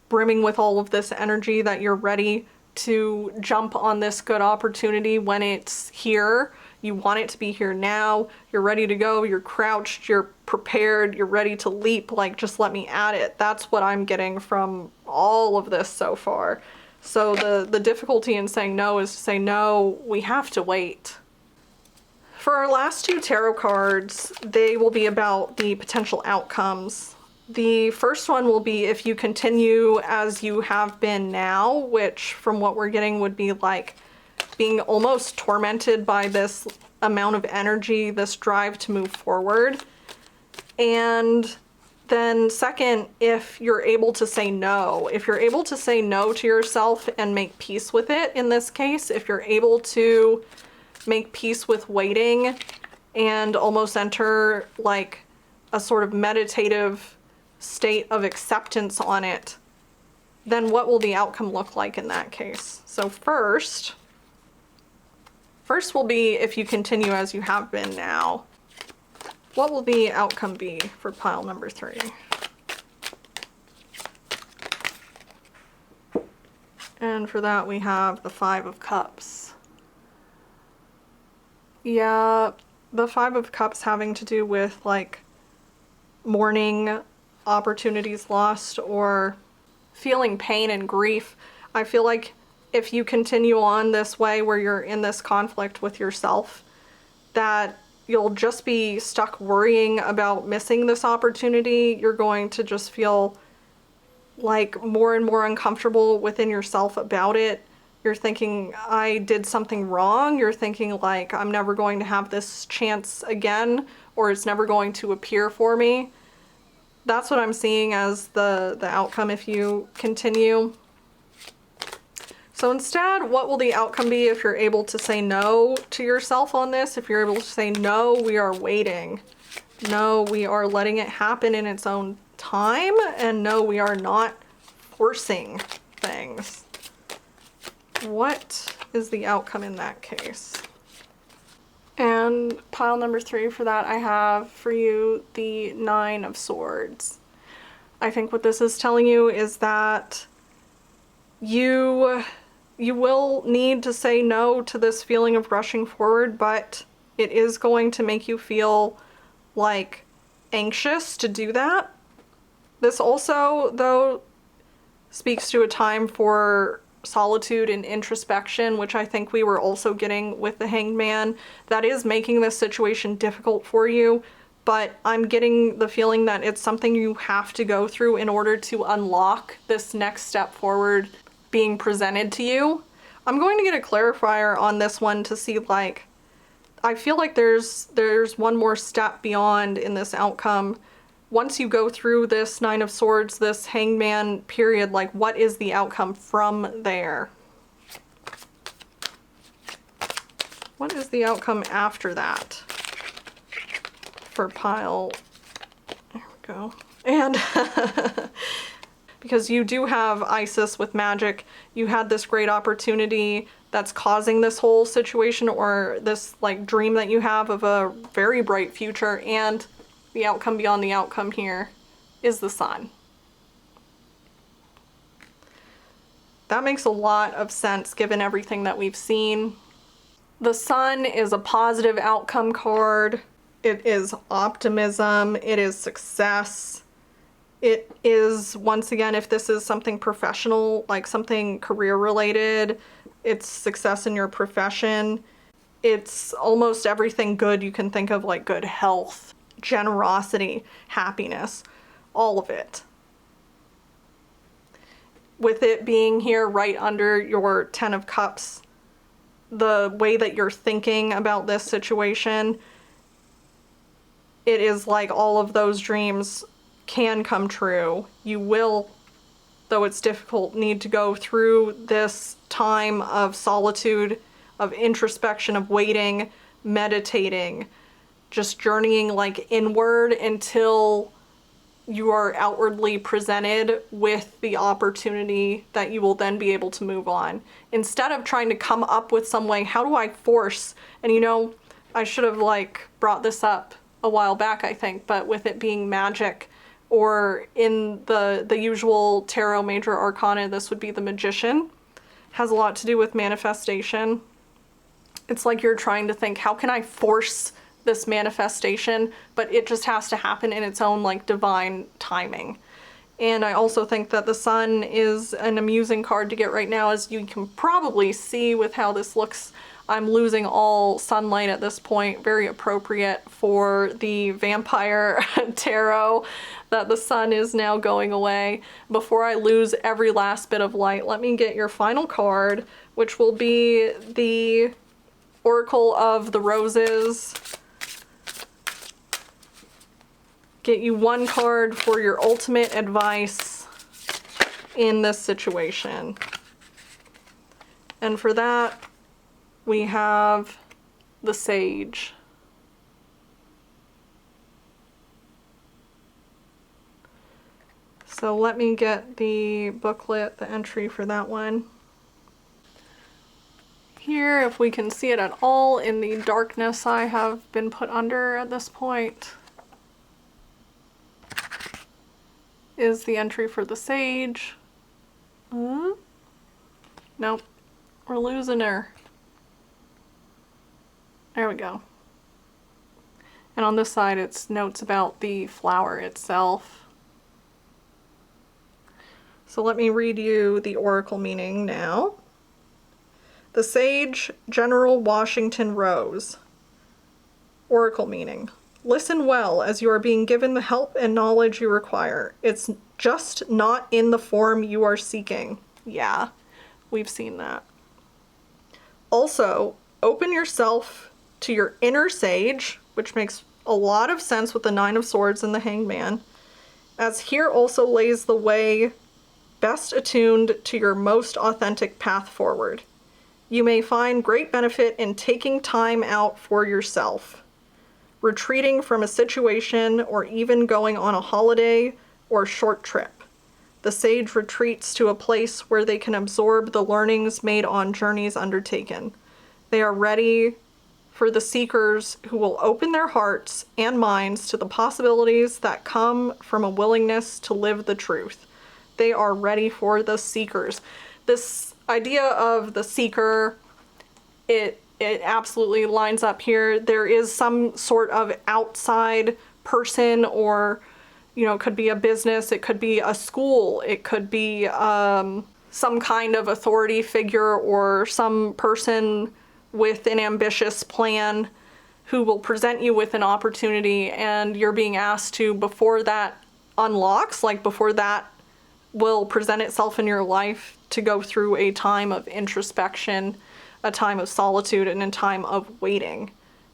brimming with all of this energy that you're ready to jump on this good opportunity when it's here. You want it to be here now. You're ready to go. You're crouched. You're prepared. You're ready to leap. Like, just let me at it. That's what I'm getting from all of this so far. So the difficulty in saying no is to say, no, we have to wait. For our last two tarot cards, they will be about the potential outcomes The first one will be if you continue as you have been now, which from what we're getting would be like being almost tormented by this amount of energy, this drive to move forward. And then second, if you're able to say no, if you're able to say no to yourself and make peace with it in this case, if you're able to make peace with waiting and almost enter like a sort of meditative state of acceptance on it, then what will the outcome look like in that case? So first will be if you continue as you have been now. What will the outcome be for pile number 3? And for that we have the 5 of Cups. Yeah, the 5 of Cups having to do with like mourning opportunities lost or feeling pain and grief. I feel like if you continue on this way where you're in this conflict with yourself, that you'll just be stuck worrying about missing this opportunity. You're going to just feel like more and more uncomfortable within yourself about it. You're thinking, I did something wrong. You're thinking like, I'm never going to have this chance again, or it's never going to appear for me. That's what I'm seeing as the outcome if you continue. So instead, what will the outcome be if you're able to say no to yourself on this? If you're able to say, no, we are waiting. No, we are letting it happen in its own time. And no, we are not forcing things. What is the outcome in that case? And pile number 3 for that, I have for you the 9 of Swords. I think what this is telling you is that you will need to say no to this feeling of rushing forward, but it is going to make you feel like anxious to do that. This also, though, speaks to a time for solitude and introspection, which I think we were also getting with the Hanged Man. That is making this situation difficult for you, but I'm getting the feeling that it's something you have to go through in order to unlock this next step forward being presented to you. I'm going to get a clarifier on this one to see, like, I feel like there's one more step beyond in this outcome. Once you go through this 9 of Swords, this Hanged Man period, like, what is the outcome from there? What is the outcome after that for pile? There we go. And because you do have Isis with magic, you had this great opportunity that's causing this whole situation, or this like dream that you have of a very bright future, and the outcome beyond the outcome here is the Sun. That makes a lot of sense given everything that we've seen. The Sun is a positive outcome card. It is optimism. It is success. It is, once again, if this is something professional, like something career related, it's success in your profession. It's almost everything good you can think of, like good health, generosity, happiness, all of it. With it being here right under your 10 of Cups, the way that you're thinking about this situation, it is like all of those dreams can come true. You will, though it's difficult, need to go through this time of solitude, of introspection, of waiting, meditating, just journeying like inward until you are outwardly presented with the opportunity that you will then be able to move on. Instead of trying to come up with some way, how do I force? And you know, I should have like brought this up a while back, I think, but with it being magic, or in the usual tarot major arcana, this would be the Magician. Has a lot to do with manifestation. It's like you're trying to think, how can I force this manifestation? But it just has to happen in its own like divine timing. And I also think that the sun is an amusing card to get right now. As you can probably see with how this looks, I'm losing all sunlight at this point. Very appropriate for the vampire tarot that the sun is now going away. Before I lose every last bit of light, let me get your final card, which will be the Oracle of the Roses. Get you one card for your ultimate advice in this situation. And for that, we have the Sage. So let me get the booklet, the entry for that one. Here, if we can see it at all in the darkness I have been put under at this point, is the entry for the Sage. Nope, we're losing her. There we go. And on this side, it's notes about the flower itself. So let me read you the oracle meaning now. The Sage, General Washington Rose. Oracle meaning. Listen well as you are being given the help and knowledge you require. It's just not in the form you are seeking. Yeah, we've seen that. Also, open yourself to your inner sage, which makes a lot of sense with the Nine of Swords and the Hangman, as here also lays the way best attuned to your most authentic path forward. You may find great benefit in taking time out for yourself, retreating from a situation, or even going on a holiday or short trip. The Sage retreats to a place where they can absorb the learnings made on journeys undertaken. They are ready for the seekers who will open their hearts and minds to the possibilities that come from a willingness to live the truth. They are ready for the seekers. This idea of the seeker, it absolutely lines up here. There is some sort of outside person, or, you know, it could be a business, it could be a school, it could be some kind of authority figure or some person with an ambitious plan who will present you with an opportunity, and you're being asked to, before that unlocks, like before that will present itself in your life, to go through a time of introspection, a time of solitude, and a time of waiting.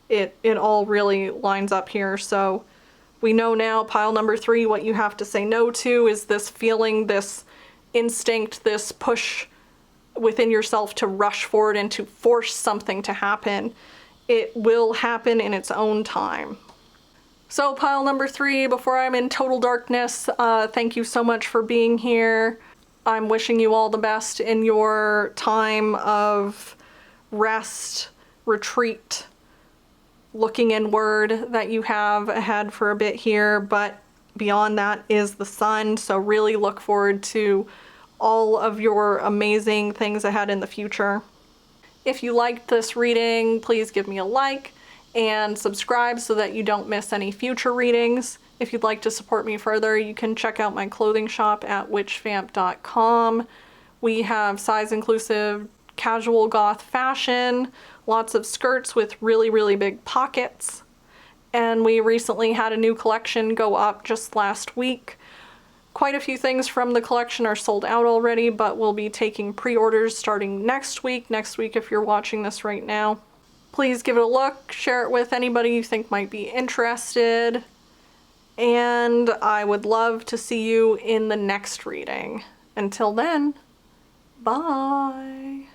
It all really lines up here. So we know now, pile number 3, what you have to say no to is this feeling, this instinct, this push within yourself to rush forward and to force something to happen. It will happen in its own time. So pile number 3, before I'm in total darkness, thank you so much for being here. I'm wishing you all the best in your time of rest, retreat, looking inward that you have ahead for a bit here, but beyond that is the sun. So really look forward to all of your amazing things ahead in the future. If you liked this reading, please give me a like and subscribe so that you don't miss any future readings. If you'd like to support me further, you can check out my clothing shop at witchvamp.com. We have size inclusive casual goth fashion, lots of skirts with really, really big pockets. And we recently had a new collection go up just last week. Quite a few things from the collection are sold out already, but we'll be taking pre-orders starting next week if you're watching this right now. Please give it a look, share it with anybody you think might be interested, and I would love to see you in the next reading. Until then, bye!